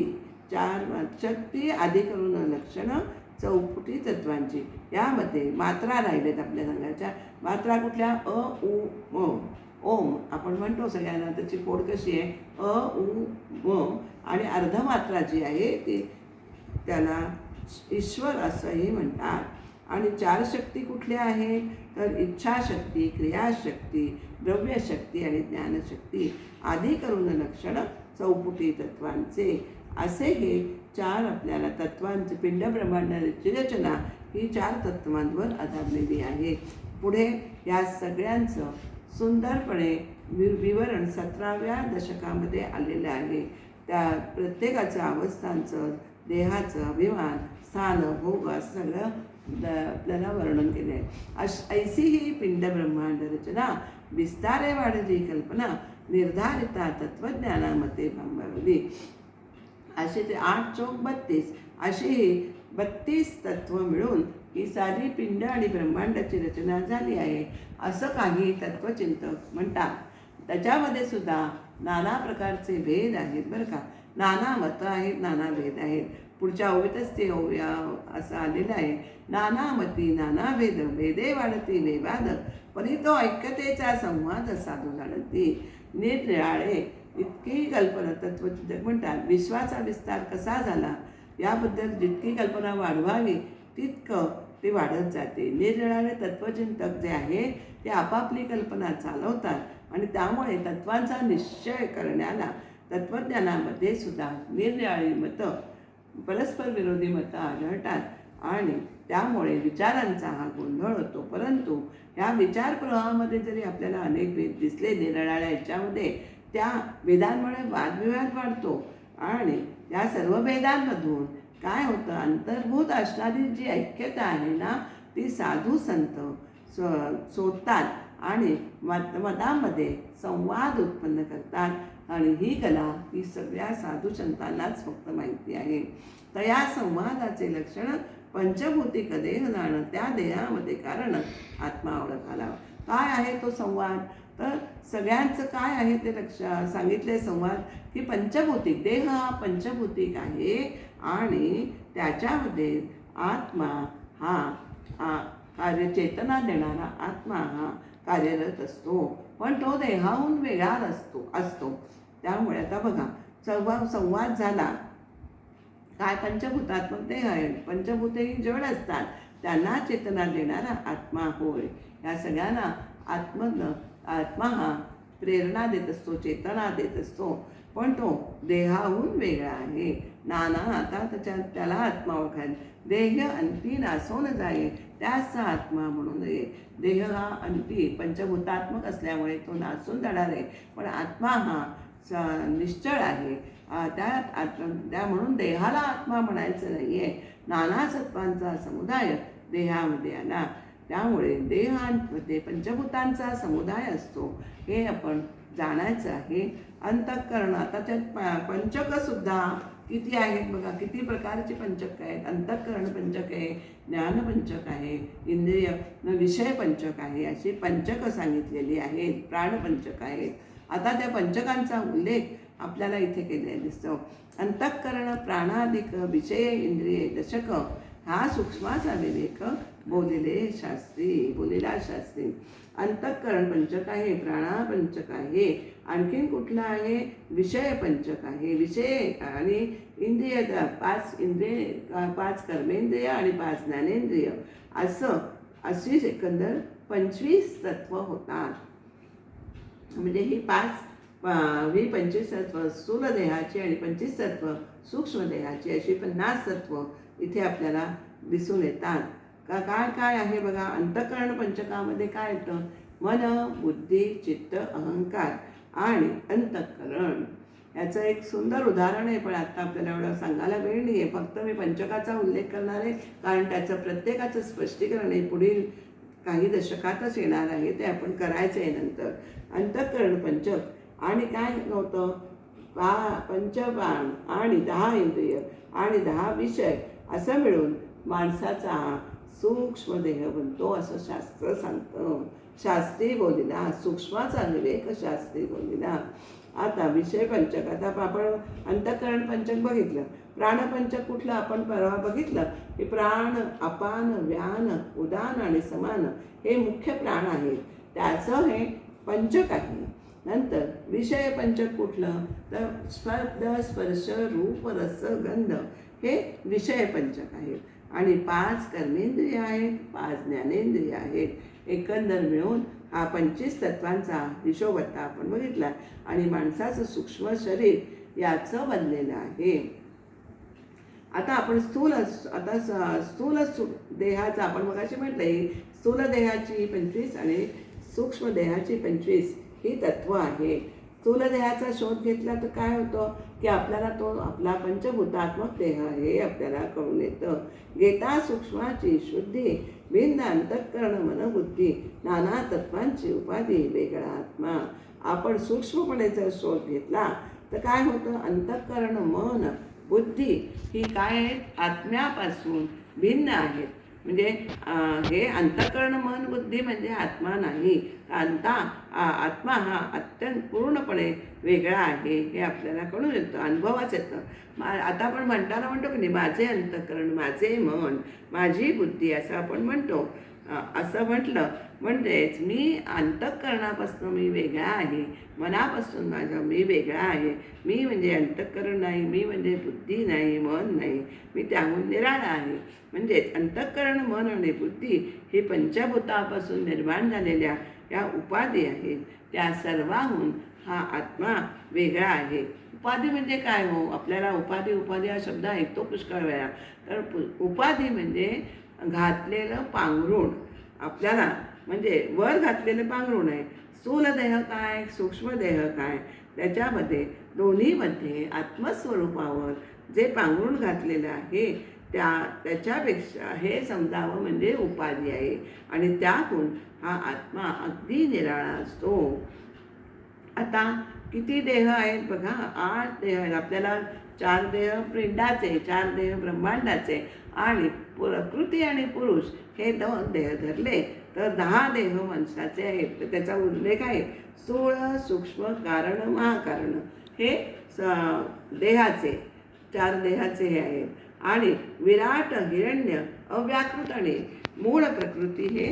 Speaker 1: 4 शक्ती आधी करून लक्षणं चौपुटी तत्वांची. यामध्ये मात्रा राहिलेत आपल्या सांगायच्या. मात्रा कुठल्या? अ उ म. ओम आपण म्हणतो सगळ्यांना, त्याची पोड कशी आहे? अ उ म. आणि अर्धमात्रा जी आहे ती त्याला ईश्वर असंही म्हणतात. आणि 4 शक्ती कुठल्या आहेत? तर इच्छाशक्ती, क्रियाशक्ती, द्रव्यशक्ती आणि ज्ञानशक्ती आदी करून लक्षण चौपुटी तत्वांचे. असे हे 4 आपल्याला तत्वांचे पिंडब्रह्मांडाची रचना ही 4 तत्वांवर आधारलेली आहे. पुढे या सगळ्यांचं सुंदरपणे विवरण 17व्या दशकामध्ये आलेलं आहे. त्या प्रत्येकाचं अवस्थांचं, देहाचं अभिमान, स्थान, भोग असं सगळं आपल्याला वर्णन केलं आहे. ऐसी ही पिंडब्रह्मांड रचना विस्तारे वाढली कल्पना निर्धारिता तत्वज्ञानामध्ये भांबावली. असे ते 8 चौक 32 अशी ही 32 तत्व मिळून ही सारी पिंड आणि ब्रह्मांडाची रचना झाली आहे असं काही तत्वचिंतक म्हणतात. त्याच्यामध्ये सुद्धा नाना प्रकारचे भेद आहेत बरं का. नाना मतं आहेत, नाना भेद आहेत. पुढच्या ओवीतच ते असं आलेलं आहे. नाना मती नाना भेद, भेदे वाढती वेवाद, परी तो ऐक्यतेचा संवाद साधू जाणती. निरनिराळे इतकी कल्पना तत्वचिंतक म्हणतात. विश्वाचा विस्तार कसा झाला याबद्दल जितकी कल्पना वाढवावी तितकं ते वाढत जाते. निरनिराळे तत्वचिंतक जे आहे ते आपापली कल्पना चालवतात आणि त्यामुळे तत्वांचा निश्चय करण्याला तत्वज्ञानामध्ये सुद्धा निरनिराळी मतं, परस्पर विरोधी मतं आढळतात आणि त्यामुळे विचारांचा हा गोंधळ होतो. परंतु या विचार प्रवाहामध्ये जरी आपल्याला अनेक भेद दिसले निरनिराळ्या याच्यामध्ये, त्या भेदांमुळे वादविवाद वाढतो आणि या सर्व भेदांमधून काय होतं? अंतर्भूत असणारी जी ऐक्यता आहे ना ती साधू संत शोधतात आणि मतामध्ये संवाद उत्पन्न करतात. आणि ही कला ही सगळ्या साधू संतांनाच फक्त माहिती आहे. तर या संवादाचे लक्षण पंचभूतिक देह जाणं, त्या देहामध्ये कारण आत्मा ओळखाला. काय आहे तो संवाद? तर सगळ्यांचं काय आहे ते सांगितले संवाद की पंचभौतिक देह हा पंचभौतिक आहे आणि त्याच्यामध्ये आत्मा हा कार्य चेतना देणारा आत्मा हा कार्यरत असतो, पण तो देहाहून वेगळा असतो. त्यामुळे आता बघा संवाद झाला. काय? पंचभूतात्मक देह आहे, पंचभूतेही जड असतात, त्यांना चेतना देणारा आत्मा होय. या सगळ्यांना आत्मा हा प्रेरणा देत असतो, चेतना देत असतो, पण तो देहाहून वेगळा आहे. नाना आता त्याला आत्मा ओळखायला. देह अंती नासोन जाये त्याचा आत्मा म्हणून ये. देह हा अंती पंचभूतात्मक असल्यामुळे तो नासून जाणार आहे, पण आत्मा हा निश्चळ आहे. त्या म्हणून देहाला आत्मा म्हणायचं नाही आहे. नाना सत्वांचा समुदाय देहामध्ये आला, त्यामुळे देहांमध्ये पंचभूतांचा समुदाय असतो हे आपण जाणायचं आहे. अंतःकरण आता त्यात पंचकसुद्धा किती आहेत बघा, किती प्रकारचे पंचक आहेत. अंतःकरण पंचक आहे, ज्ञानपंचक आहे, इंद्रिय विषय पंचक आहे, अशी पंचक सांगितलेली आहेत. प्राणपंचक आहेत. आता त्या पंचकांचा उल्लेख आपल्याला इथे केलेला दिसतो. अंतःकरण प्राणादिक विषय इंद्रिय दशक हा सूक्ष्माचा विवेक बोलेला शास्त्री. अंतःकरण पंचक आहे, प्राणापंचक आहे, आणखीन कुठला आहे? विषय पंचक आहे. विषय आणि इंद्रिय 5 इंद्रिय, 5 कर्मेंद्रिय आणि 5 ज्ञानेंद्रिय अशी एकंदर 25 तत्व होतात. म्हणजे ही 25 तत्व स्थूल देहाची आणि 25 तत्व सूक्ष्म देहाची अशी 50 तत्व इथे आपल्याला दिसून येतात. काय आहे बघा. अंतःकरण पंचकामध्ये काय येतं? मन, बुद्धी, चित्त, अहंकार आणि अंतःकरण. याचं एक सुंदर उदाहरण आहे, पण आता आपल्याला एवढं सांगायला वेळ नाही आहे. फक्त मी पंचकाचा उल्लेख करणार आहे, कारण त्याचं प्रत्येकाचं स्पष्टीकरण हे पुढील काही दशकातच येणार आहे, ते आपण करायचं आहे नंतर. अंतःकरण पंचक आणि काय होतं? पंचप्राण आणि 10 इंद्रिय आणि 10 विषय असं मिळून माणसाचा हा सूक्ष्म देह बनतो असं शास्त्र सांगतं. शास्त्री बोलिला, सूक्ष्माचा विवेक शास्त्री बोलिला. आता विषय पंचक, आता आपण अंतःकरण पंचक बघितलं. प्राणपंचक कुठलं आपण परवा बघितलं की प्राण, अपान, व्यान, उदान आणि समान हे मुख्य प्राण आहेत, त्याचं हे पंचक आहे. नंतर विषय पंचक कुठलं तर शब्द, स्पर्श, रूप, रस, गंध हे विषय पंचक आहेत. आणि 5 कर्मेंद्रिय आहेत, 5 ज्ञानेंद्रिय आहेत. एकंदर मिळून हा 25 तत्वांचा हिशोब आपण बघितला. आणि माणसाचं सूक्ष्म शरीर याचं बनलेलं आहे. आता आपण स्थूल देहाचा आपण मगाशी म्हटलंय, स्थूल देहाची 25 आणि सूक्ष्म देहाची 25 ही तत्व आहे. स्थूल देहाचा शोध घेतला तर काय होतं की आपल्याला तो आपला पंचभूतात्मक देह हे आपल्याला कळून येतं. घेता सूक्ष्माची शुद्धी, भिन्न अंतःकरण मनबुद्धी, नाना तत्वांची उपाधी, वेगळा आत्मा. आपण सूक्ष्मपणे जर शोध घेतला तर काय होतं, अंतःकरण मन बुद्धी ही काय आहेत, आत्म्यापासून भिन्न आहेत. म्हणजे हे अंतःकरण मन बुद्धी म्हणजे आत्मा नाही. आत्मा हा अत्यंत पूर्णपणे वेगळा आहे हे आपल्याला कळून येतं, अनुभवाच येतं. आता आपण म्हणताना म्हणतो की नाही, माझे अंतःकरण, माझे मन, माझी बुद्धी असं आपण म्हणतो. असं म्हटलं म्हणजेच मी अंतःकरणापासून मी वेगळा आहे, मनापासून माझं मी वेगळा आहे. मी म्हणजे अंतःकरण नाही, मी म्हणजे बुद्धी नाही, मन नाही, मी त्याहून निराळा आहे. म्हणजेच अंतःकरण, मन आणि बुद्धी ही पंचभूतापासून निर्माण झालेल्या या उपाधी आहेत. त्या सर्वाहून हा आत्मा वेगळा आहे. उपाधी म्हणजे काय हो, आपल्याला उपाधी हा शब्द ऐकतो पुष्कळ वेळा. तर उपाधी म्हणजे घातलेलं पांघरूण, आपल्याला म्हणजे वर घातलेलं पांघरूण आहे. स्थूल देह काय, सूक्ष्म देह काय, त्याच्यामध्ये दोन्हीमध्ये आत्मस्वरूपावर जे पांघरूण घातलेलं आहे त्याच्यापेक्षा हे समजावं म्हणजे उपाधी आहे. आणि त्यातून हा आत्मा अगदी निराळा असतो. आता किती देह आहेत बघा, 8 देह आहेत. आपल्याला 4 देह पिंडाचे, 4 देह ब्रह्मांडाचे आणि प्रकृती आणि पुरुष हे 2 देह धरले तर 10 देह माणसाचे आहेत. तर त्याचा उल्लेख आहे स्थूळ, सूक्ष्म, कारण, महाकारण हे देहाचे 4 देहाचे हे आहेत. आणि विराट, हिरण्य, अव्याकृत आणि मूळ प्रकृती हे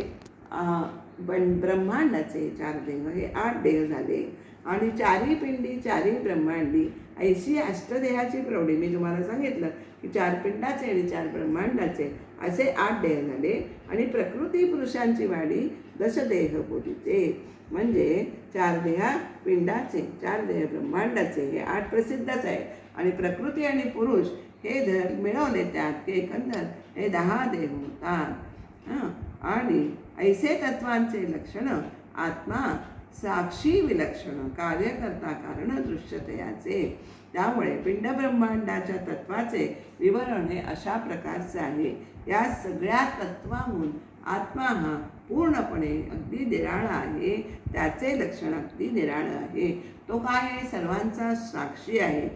Speaker 1: ब्रह्मांडाचे 4 देह, हे 8 देह झाले. आणि 4 पिंडी, 4 ब्रह्मांडी, ऐशी अष्टदेहाची प्रौढी. मी तुम्हाला सांगितलं की 4 पिंडाचे आणि 4 ब्रह्मांडाचे असे 8 देह झाले. आणि प्रकृती पुरुषांची वाढी दशदेह बोलीचे. म्हणजे 4 देहा पिंडाचे, 4 देह ब्रह्मांडाचे हे 8 प्रसिद्धच आहे. आणि प्रकृती आणि पुरुष हे धर मिळवले त्यात की एकंदर हे 10 देह होतात. आणि ऐसे तत्वांचे लक्षण आत्मा साक्षी विलक्षण, कार्यकर्ता कारण दृश्यतेयाचे. त्यामुळे पिंड ब्रह्मांडाच्या तत्वाचे विवरण हे अशा प्रकारचे आहे. या सगळ्या तत्वाहून आत्मा हा पूर्णपणे अगदी निराळा आहे. त्याचे लक्षण अगदी निराळं आहे. तो काय आहे, सर्वांचा साक्षी आहे,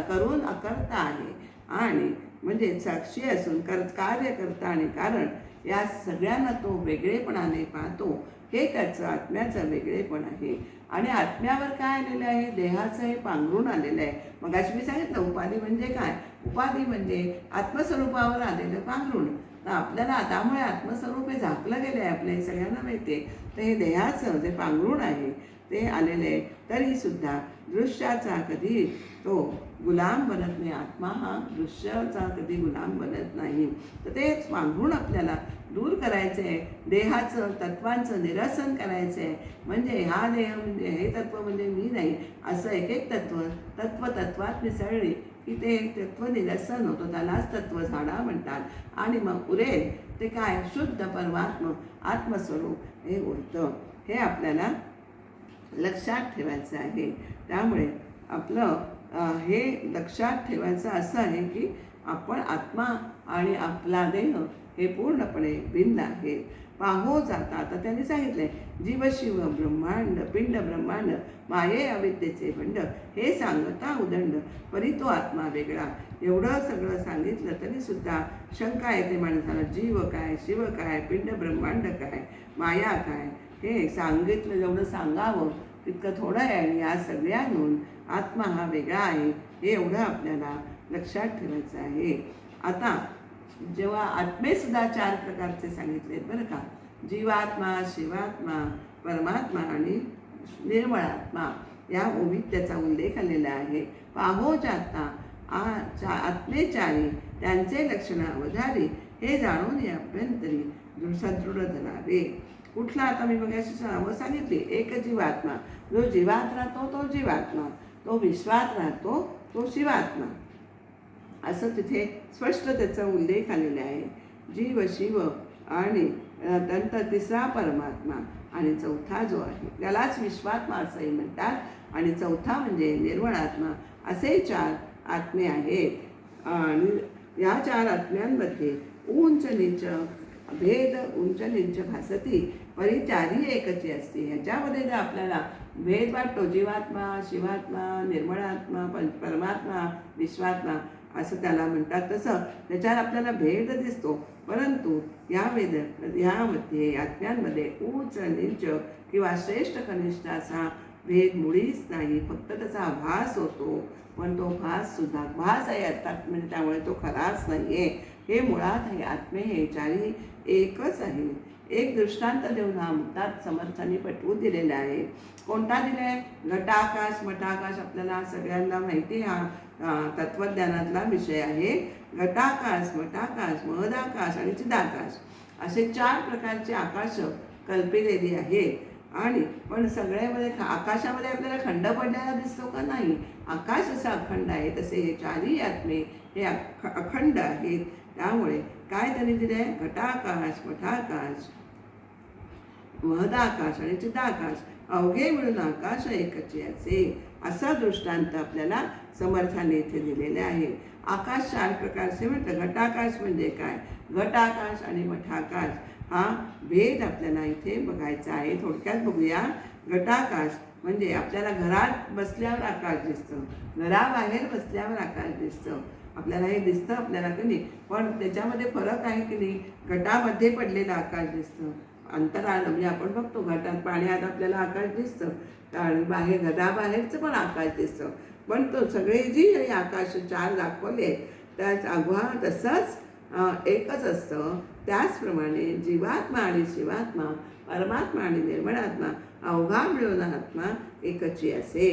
Speaker 1: करून अकर्ता आहे. आणि म्हणजे साक्षी असून कार्यकर्ता आणि कारण या सगळ्यांना तो वेगळेपणाने पाहतो. हे त्याचं आत्म्याचं वेगळेपण आहे. आणि आत्म्यावर काय आलेलं आहे, देहाचं हे पांघरूण आलेलं आहे. मग अशी मी सांगितलं उपाधी म्हणजे काय, उपाधी म्हणजे आत्मस्वरूपावर आलेलं पांघरूण. तर आपल्याला त्यामुळे आत्मस्वरूप हे झाकलं गेलं आहे, आपल्या सगळ्यांना माहिती आहे. तर हे देहाचं जे पांघरूण आहे ते आलेलं आहे. तरीसुद्धा दृश्याचा कधी तो गुलाम बनत नाही. आत्मा हा दृश्याचा कधी गुलाम बनत नाही. तर ते पांघरूण आपल्याला दूर करायचं आहे. देहाचं तत्वांचं निरसन करायचं आहे. म्हणजे हा देह म्हणजे हे तत्व म्हणजे मी नाही असं एक एक तत्वात मिसळली की ते तत्व निरसन होतं. त्यालाच तत्व झाडा म्हणतात. आणि मग उरेल ते काय, शुद्ध परमात्मा आत्मस्वरूप हे होतं. हे आपल्याला लक्षात ठेवायचं आहे. त्यामुळे आपलं हे लक्षात ठेवायचं असं आहे की आपण आत्मा आणि आपला देह हे पूर्णपणे भिन्न आहेत. पाहो जाता, आता त्यांनी सांगितलंय जीव शिव ब्रह्मांड पिंड ब्रह्मांड माये अविद्येचे भंड हे सांगता उदंड परी तो आत्मा वेगळा. एवढं सगळं सांगितलं तरी सुद्धा शंका येते माणसाला. जीव काय, शिव काय, पिंड ब्रह्मांड काय, माया काय, हे सांगितलं जेवढं सांगावं तितकं थोडं आहे. आणि या सगळ्यांहून आत्मा हा वेगळा आहे हे एवढं आपल्याला लक्षात ठेवायचं आहे. आता जेव्हा आत्मेसुद्धा 4 प्रकारचे सांगितलेत बरं का. जीवात्मा, शिवात्मा, परमात्मा आणि निर्मळात्मा या ओवीत त्याचा उल्लेख आलेला आहे. पाहो जाता आत्मेचारी त्यांचे लक्षण अवधारी हे जाणून या अभ्यंतरी सदृढ धरावे. कुठला आता मी बघायची नावं सांगितली. एक जीवात्मा, जो जीवात राहतो तो जीवात्मा, तो विश्वात राहतो तो शिवात्मा, असं तिथे स्पष्ट त्याचा उल्लेख आलेला आहे. जीव शिव आणि नंतर तिसरा परमात्मा आणि चौथा जो आहे त्यालाच विश्वात्मा असंही म्हणतात आणि चौथा म्हणजे निर्मळात्मा, असे 4 आत्मे आहेत. आणि या 4 आत्म्यांमध्ये उंच नीच भेद उंच नीच भासती परिचारी एकची असते. ह्याच्यामध्ये जर आपल्याला भेद वाटतो जीवात्मा, शिवात्मा, निर्मळात्मा, परमात्मा, विश्वात्मा असं त्याला म्हणतात, तसं त्याच्यात आपल्याला भेद दिसतो. परंतु ह्यामध्ये आत्म्यांमध्ये उच्च नीच किंवा श्रेष्ठ कनिष्ठ असा भेद मुळीच नाही. फक्त त्याचा आभास होतो, पण तो भाससुद्धा भास आहे अर्थात, म्हणजे त्यामुळे तो खराच नाही आहे. हे मुळात हे आत्मे हे 4ही एकच आहे. एक दृष्टांत देऊन हा मुद्दा समर्थांनी पटवून दिलेला आहे. कोणता दिला आहे? घटाकाश मठाकाश. आपल्याला सगळ्यांना माहिती हा तत्वज्ञानातला विषय आहे. घटाकाश, मठाकाश, महदाकाश आणि चिदाकाश असे 4 प्रकारचे आकाश कल्पिलेली आहेत. आणि पण सगळ्यामध्ये आकाशामध्ये आपल्याला खंड पडलेला दिसतो का? नाही. आकाश असा अखंड आहे, तसे हे 4ही आत्मे हे अखंड आहेत. त्यामुळे काय त्यांनी दिले आहे? घटाकाश, मठाकाश, महदाकाश आणि चिदाकाश अवघे मिळून आकाश एकचे असे, असा दृष्टांत आपल्याला समर्थाने इथे दिलेले आहे. आकाश 4 प्रकारचे म्हटलं. घटाकाश म्हणजे काय? घटाकाश आणि मठाकाश हा भेद आपल्याला इथे बघायचा आहे. थोडक्यात बघूया. घटाकाश म्हणजे आपल्याला घरात बसल्यावर आकाश दिसतं, घराबाहेर बसल्यावर आकाश दिसतं. आपल्याला हे दिसतं आपल्याला की नाही, पण त्याच्यामध्ये फरक आहे की नाही. घटामध्ये पडलेलं आकाश दिसतं, अंतराळ म्हणजे आपण बघतो घटात पाण्यात आपल्याला आकाश दिसतं आणि बाहेर घराबाहेरचं पण आकाश दिसतं. पण तो सगळे जी आकाश 4 दाखवले त्याच अगवा तसंच एकच असतं. त्याचप्रमाणे जीवात्मा आणि शिवात्मा, परमात्मा आणि निर्मळात्मा अवघा मिळून आत्मा एकची असे.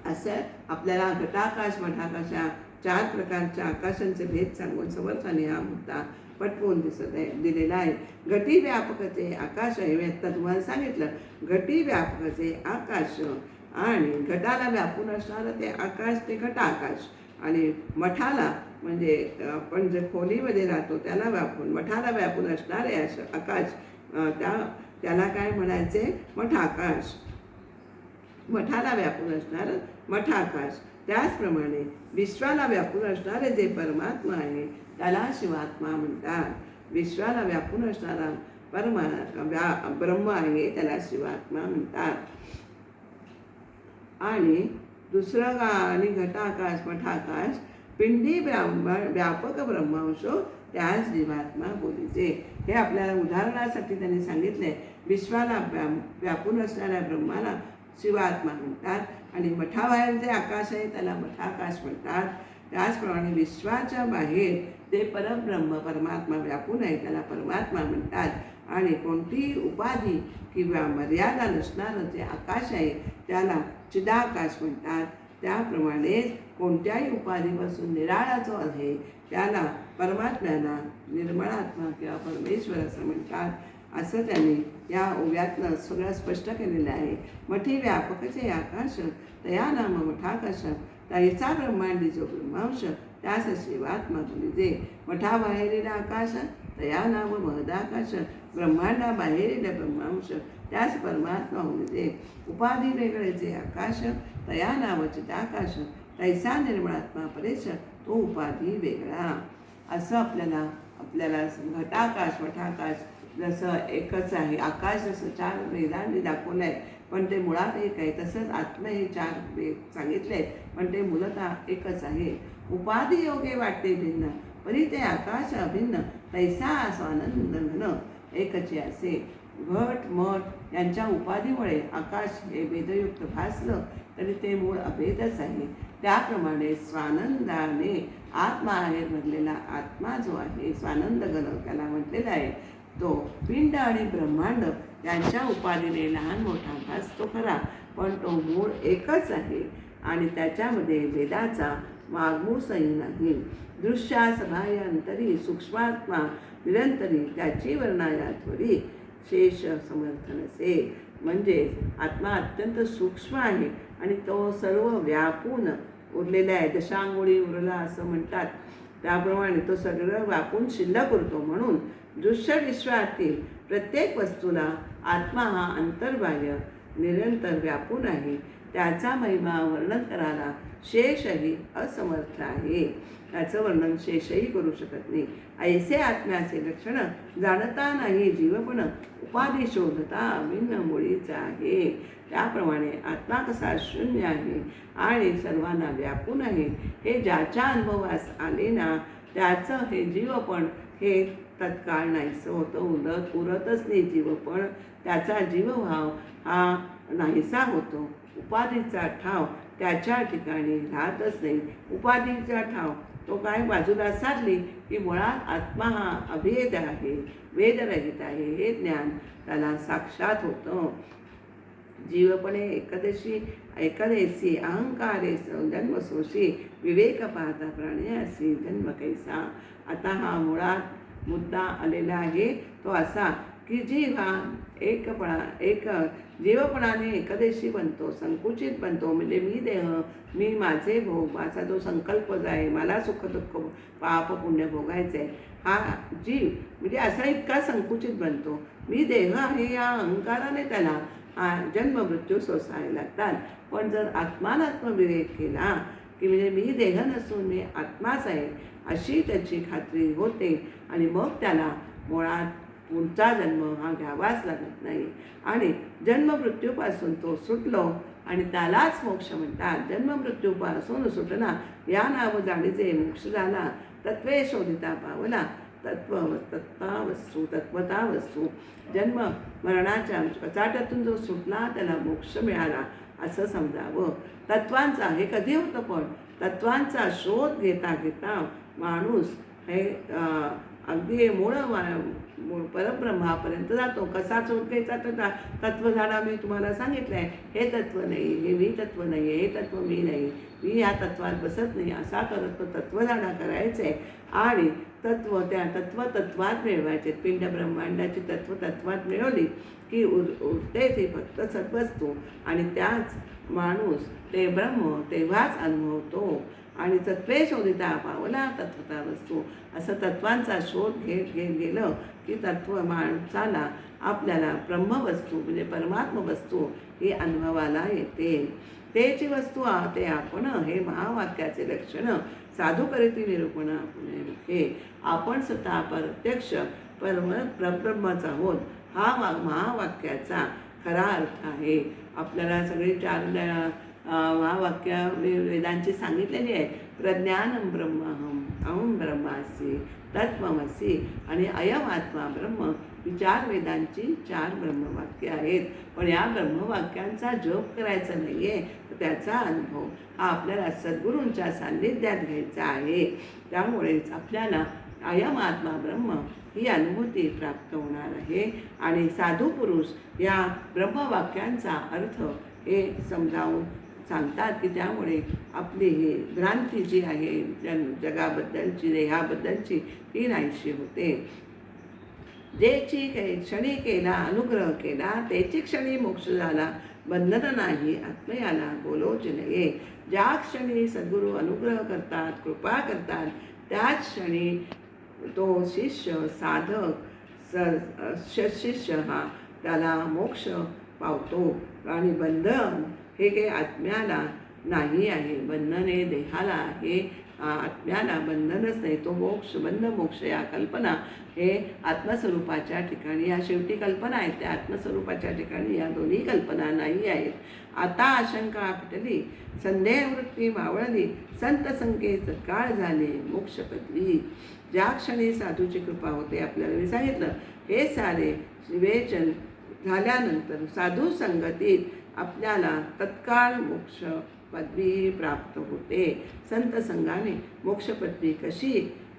Speaker 1: असं आपल्याला घटाकाश मठाकाशा 4 प्रकारच्या आकाशांचे भेद सांगून समर्थाने हा मुद्दा पटवून दिलेला आहे. घटी व्यापकचे आकाश आहे. मी आत्ता तुम्हाला सांगितलं घटी व्यापकचे आकाश आणि घटाला व्यापून असणारं ते आकाश ते घटाकाश आणि मठाला म्हणजे आपण जे खोलीमध्ये राहतो त्याला व्यापून मठाला व्यापून असणारे आकाश त्याला काय म्हणायचे? मठाकाश. मठाला व्यापून असणारं मठाकाश. त्याचप्रमाणे विश्वाला व्यापून असणारे जे परमात्मा आहे त्याला शिवात्मा म्हणतात. विश्वाला व्यापून असणारा ब्रह्म आहे त्याला शिवात्मा म्हणतात. आणि दुसरं आणि घटाकाश मठाकाश पिंडी व्यापक ब्रह्मांशो त्याच जीवात्मा बोलीचे. हे आपल्याला उदाहरणासाठी त्यांनी सांगितले. विश्वाला व्यापून असणाऱ्या ब्रह्माला शिवात्मा म्हणतात आणि मठाबाहेर जे आकाश आहे त्याला मठाकाश म्हणतात. त्याचप्रमाणे विश्वाच्या बाहेर ते परब्रह्म परमात्मा व्यापून आहे त्याला परमात्मा म्हणतात. आणि कोणतीही उपाधी किंवा मर्यादा नसणारं जे आकाश आहे त्याला चिदाकाश म्हणतात. त्याप्रमाणे कोणत्याही उपाधीपासून निराळा जो आहे त्याला परमात्म्याला निर्मळात्मा किंवा परमेश्वर असं म्हणतात. असं त्यांनी या ओव्यातनं सगळं स्पष्ट केलेलं आहे. मठी व्यापकचे आकाश तया नाम मठाकाश त्याचा ब्रह्मांडी जो ब्रह्मांश त्यास शिवात्मा बोलीजे. मठाबाहेरील आकाश तया नाम महदाकाश ब्रह्मांडाबाहेरील ब्रह्मांश त्यास परमात्मा बोलीजे. उपाधी वेगळेचे आकाश तया नाम चिदाकाश तैसा निर्मळात्मा परेश तो उपाधी वेगळा. असं आपल्याला घटाकाश वठाकाश जसं एकच आहे, आकाश जसं 4 वेदांनी दाखवलं आहे पण ते मुळात एक आहे, तसंच आत्मा हे 4 वेद सांगितले आहेत पण ते मूलतः एकच आहे. उपाधी योगे वाटते भिन्न परी ते आकाश अभिन्न, तैसा स्वानंद घन एकचे असे. घट मठ यांच्या उपाधीमुळे आकाश हे वेदयुक्त भासलं तरी ते मूळ अभेदच आहे. त्याप्रमाणे स्वानंदाने आत्माहेर भरलेला आत्मा जो आहे, स्वानंद घन त्याला म्हटलेला आहे, तो पिंड आणि ब्रह्मांड यांच्या उपाधीने लहान मोठा भासतो खरा पण तो मूळ एकच आहे आणि त्याच्यामध्ये वेदाचा मागमूसही नाही. दृश्यास बाह्य अंतरी सूक्ष्मात्मा निरंतरी त्याची वर्णाया थोडी शेष समर्थनसे. म्हणजे आत्मा अत्यंत सूक्ष्म आहे आणि तो सर्व व्यापून उरलेला आहे. दशांगोळी उरला असं म्हणतात त्याप्रमाणे तो सगळं व्यापून शिल्लक उरतो. म्हणून दृश्य विश्वातील प्रत्येक वस्तूला आत्मा हा अंतर्बाह्य निरंतर व्यापून आहे. त्याचा महिमा वर्णन करायला शेषही असमर्थ आहे. त्याचं वर्णन शेषही करू शकत नाही. ऐसे आत्म्याचे लक्षण जाणता नाही जीवपण उपाधी शोधता भिन्न मुळीचा आहे. त्याप्रमाणे आत्मा कसा शून्य आहे आणि सर्वांना व्यापून आहे हे ज्याच्या अनुभवास आले ना, त्याचं हे जीवपण हे तत्काळ नाहीसं होतं. उरतच नाही जीवपण. त्याचा जीवभाव हा नाहीसा होतो. उपाधीचा ठाव त्याच्या ठिकाणी राहतच नाही. उपाधीचा ठाव तो काय बाजूला साधली की मुळात आत्मा हा अभेद आहे, वेदरहित आहे हे ज्ञान त्याला साक्षात होतं. जीवपणे एकादेशी अहंकारे जन्मसोशी विवेक पाहता प्राण्यासी जन्म कैसा. आता हा मुळात मुद्दा आलेला आहे तो असा की जीव हा एक जीवपणाने एकदेशी बनतो, संकुचित बनतो. म्हणजे मी देह, मी माझे भोग, माझा जो संकल्प आहे, मला सुख दुःख पाप पुण्य भोगायचं आहे, हा जीव म्हणजे असा इतका संकुचित बनतो. मी देह आहे या अहंकाराने त्याला जन्म मृत्यू सोसावे लागतात. पण जर आत्मानात्मविवेक केला की म्हणजे मी देह नसून मी आत्माच आहे अशी त्याची खात्री होते आणि मग त्याला मुळात पुढचा जन्म हा घ्यावाच लागत नाही आणि जन्ममृत्यूपासून तो सुटलो आणि त्यालाच मोक्ष म्हणतात. जन्ममृत्यूपासून सुटला या नाव जाणीचे मोक्ष झाला. तत्वे शोधिता पावला तत्वता वस्तू. जन्म मरणाच्या कचाट्यातून जो सुटला त्याला मोक्ष मिळाला असं समजावं. तत्वांचा हे कधी होतं पण तत्वांचा शोध घेता घेता माणूस हे अगदी मूळ परब्रह्मापर्यंत जातो. कसा शोध घ्यायचा तर तत्वधाडा मी तुम्हाला सांगितलं आहे. हे तत्व नाही, हे मी तत्व नाही आहे, हे तत्व मी नाही, मी या तत्वात बसत नाही असा करत तो तत्वधाडा करायचं आहे आणि तत्वात मिळवायचे. पिंड ब्रह्मांडाची तत्वात मिळवली की उरते ते फक्त सद्वस्तू आणि त्याच माणूस ते ब्रह्म तेव्हाच अनुभवतो. आणि तत्वे शोधिता पावला तत्वता वस्तू. असं तत्वांचा शोध घेत गेलं की तत्व माणसाला आपल्याला ब्रह्मवस्तू म्हणजे परमात्म वस्तू ही अनुभवाला येते. तेची वस्तू ते आपण हे महावाक्याचे लक्षण साधू करीती निरूपण हे आपण स्वतः प्रत्यक्ष परब्रह्माचा आहोत हा महावाक्याचा खरा अर्थ आहे. आपल्याला सगळे 4 महावाक्य वेदांची सांगितलेली आहे. प्रज्ञानम ब्रह्महम अहम ब्रह्मासी तत्त्वमसी आणि अयम आत्मा ब्रह्म ही 4 वेदांची 4 ब्रह्मवाक्य आहेत. पण या ब्रह्मवाक्यांचा जप करायचा नाही आहे तर त्याचा अनुभव हा आपल्याला सद्गुरूंच्या सान्निध्यात घ्यायचा आहे. त्यामुळेच आपल्याला अयम आत्मा ब्रह्म ही अनुभूती प्राप्त होणार आहे आणि साधू पुरुष या ब्रह्मवाक्यांचा अर्थ हे समजावून सांगतात की त्यामुळे आपली ही भ्रांती जी आहे जगाबद्दलची देहाबद्दलची ती नाहीशी होते. जेची क्षणी केला अनुग्रह केला तेची क्षणी मोक्ष झाला. बंधन नाही आत्मयाला बोलोच नये. ज्या क्षणी सद्गुरू अनुग्रह करतात कृपा करतात त्याच क्षणी तो शिष्य साधक शिष्य हा त्याला मोक्ष पावतो आणि बंधन हे काही आत्म्याला नाही आहे. बंधन हे देहाला, हे आत्म्याला बंधनच नाही. तो मोक्ष, बंध मोक्ष या कल्पना हे आत्मस्वरूपाच्या ठिकाणी, या शेवटी कल्पना आहेत त्या आत्मस्वरूपाच्या ठिकाणी या दोन्ही कल्पना नाही आहेत. आता आशंका फिटली, संदेहवृत्ती मावळली, संत संके तत्काळ झाले मोक्षपदवी. ज्या क्षणी साधूची कृपा होते, आपल्याला मी सांगितलं, हे सारे विवेचन झाल्यानंतर साधू संगतीत आपल्याला तत्काळ मोक्ष पदवी प्राप्त होते. संत संघाने मोक्षपदवी कशी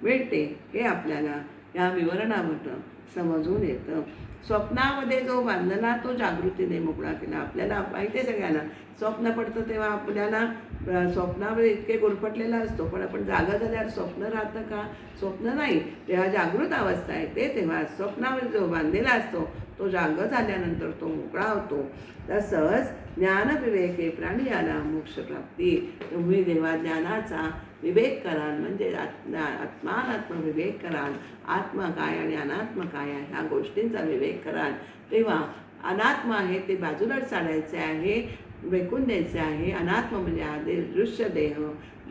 Speaker 1: मिळते हे आपल्याला या विवरणामधून समजून येतं. स्वप्नामध्ये जो बांधला तो जागृतीने मोकळा केला. आपल्याला माहिती आहे सगळ्यांना, स्वप्न पडतं तेव्हा आपल्याला स्वप्नामध्ये इतके गुरफटलेला असतो, पण आपण जागा झाल्यावर स्वप्न राहतं का? स्वप्न नाही. जेव्हा जागृत अवस्था आहे ते तेव्हा स्वप्नामध्ये जो बांधलेला असतो तो जाग झाल्यानंतर तो मोकळा होतो. तसंच ज्ञानविवेके प्राणियाला मोक्षप्राप्ती. तुम्ही जेव्हा ज्ञानाचा विवेक कराल, म्हणजे आत्मानात्म विवेक कराल, आत्मा काय आणि अनात्म काय ह्या गोष्टींचा विवेक कराल, तेव्हा अनात्म आहे ते बाजूला साडायचे आहे, वेकून द्यायचे आहे. अनात्म म्हणजे आधी दृश्य देह,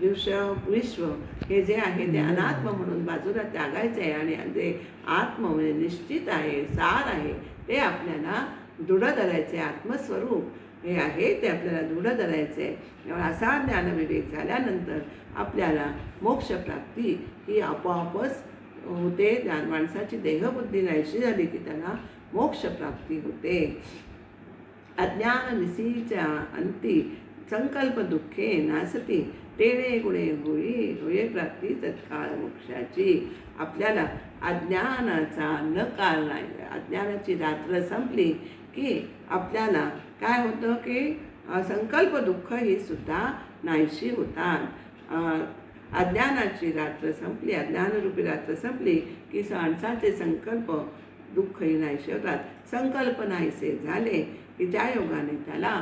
Speaker 1: दृश्य विश्व हे जे आहे ते अनात्म म्हणून बाजूला त्यागायचे आहे, आणि जे आत्म म्हणजे निश्चित आहे, सार आहे, ते आपल्याला दृढ धरायचे. आत्मस्वरूप हे आहे ते आपल्याला दृढ धरायचे. असा ज्ञानविवेक झाल्यानंतर आपल्याला मोक्षप्राप्ती ही आपोआपच होते. माणसाची देहबुद्धी नाहीशी झाली की त्याला मोक्षप्राप्ती होते. अज्ञान निसीच्या अंती संकल्प दुःखे नासती, तेणे गुणे होई होय प्राप्ती तत्काळ मोक्षाची. आपल्याला अज्ञानाचा न काळ नाही, अज्ञानाची रात्र संपली की आपल्याला काय होतं की संकल्प दुःख ही सुद्धा नाहीशी होतात. अज्ञानाची रात्र संपली, अज्ञानरूपी रात्र संपली की माणसाचे संकल्प दुःखही नाहीसे होतात. संकल्प नाहीसे झाले की त्या योगाने त्याला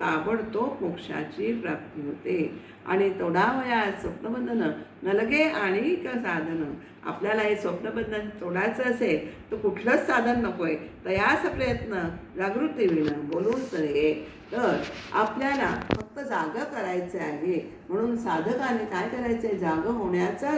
Speaker 1: ताबडतोब मोक्षाची प्राप्ती होते. आणि तोडावया स्वप्नबंधन न लगे आणि साधन. आपल्याला हे स्वप्नबंधन तोडायचं असेल तर कुठलंच साधन नको आहे. तयास प्रयत्न जागृती विणं बोलून सरे. तर आपल्याला फक्त जागं करायचं आहे. म्हणून साधकाने काय करायचं आहे? जागं होण्याचा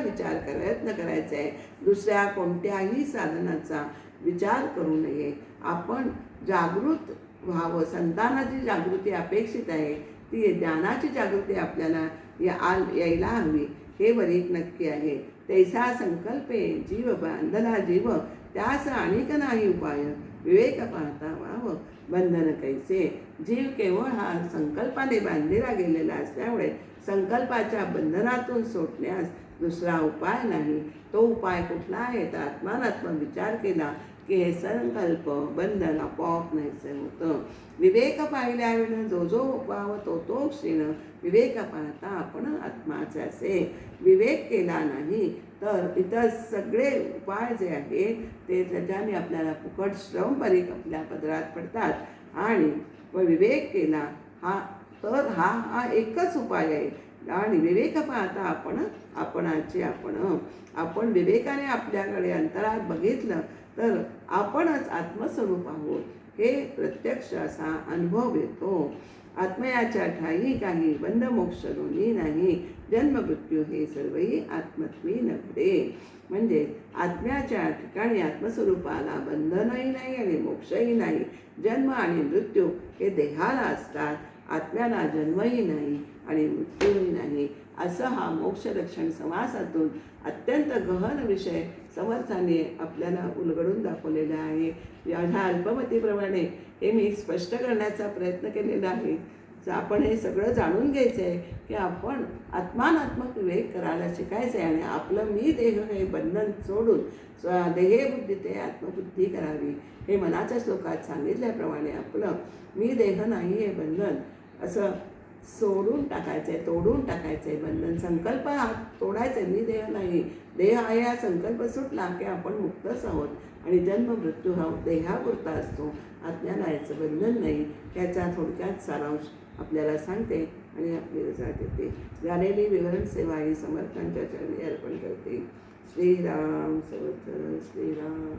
Speaker 1: प्रयत्न करायचा आहे. दुसऱ्या कोणत्याही साधनाचा विचार करू नये. आपण जागृत व्हावं. संतानाची जागृती अपेक्षित आहे, ती ज्ञानाची जागृती आपल्याला यायला हवी, हे वरीक नक्की आहे. तैसा संकल्पे जीव बांधला जीव, त्यास आणिक नाही उपाय, विवेक पाहता व्हावं बंधन कैसे. जीव केवळ हा संकल्पाने बांधलेला गेलेला असल्यामुळे संकल्पाच्या बंधनातून सुटण्यास दुसरा उपाय नाही. तो उपाय कुठला आहे? तर आत्मानात्म विचार केला की हे संकल्प बंधन आपोआप नाहीसे होतं. विवेक पाहिल्याविण जो जो उपाव तो तो क्षीण, विवेक पाहता आपण आत्माचे असे. विवेक केला नाही तर इतर सगळे उपाय जे आहे ते त्याच्याने आपल्याला फुकट श्रमपरीक आपल्या पदरात पडतात. आणि विवेक केला हा एकच उपाय आहे. आणि विवेक पाहता आपणाचे आपण विवेकाने आपल्याकडे अंतरात बघितलं तर आपणच आत्मस्वरूप आहोत, हे प्रत्यक्ष असा अनुभव येतो. आत्मयाच्या ठाई काही बंध मोक्ष दोन्ही नाही, जन्म मृत्यू हे सर्वही आत्मत्वी नव्हे. म्हणजे आत्म्याच्या ठिकाणी आत्मस्वरूपाला बंधनही नाही आणि मोक्षही नाही. जन्म आणि मृत्यू हे देहाला असतात. आत्म्याला जन्मही नाही आणि मृत्यूही नाही. असं हा मोक्षलक्षण समासातून अत्यंत गहन विषय समर्थाने आपल्याला उलगडून दाखवलेला आहे. ह्या अल्पमतीप्रमाणे हे मी स्पष्ट करण्याचा प्रयत्न केलेला आहे. आपण हे सगळं जाणून घ्यायचं आहे की आपण आत्मानात्मक विवेक करायला शिकायचं आहे. आणि आपलं मी देह हे बंधन सोडून देहे बुद्धी ते आत्मबुद्धी करावी. हे मनाच्या श्लोकात सांगितल्याप्रमाणे आपलं मी देह नाही हे बंधन असं सोडून टाकायचं आहे, तोडून टाकायचं आहे. बंधन संकल्प हा तोडायचा आहे. मी देह नाही, देह आहे हा संकल्प सुटला की आपण मुक्तच आहोत. आणि जन्म मृत्यू हा देहापुरता असतो, आत्म्याला याचं बंधन नाही. त्याचा थोडक्यात सारांश आपल्याला सांगते आणि आपली रजा देते. झालेली विवरण सेवा ही समर्थांच्या चरणी अर्पण करते. श्रीराम समर्थ. श्रीराम.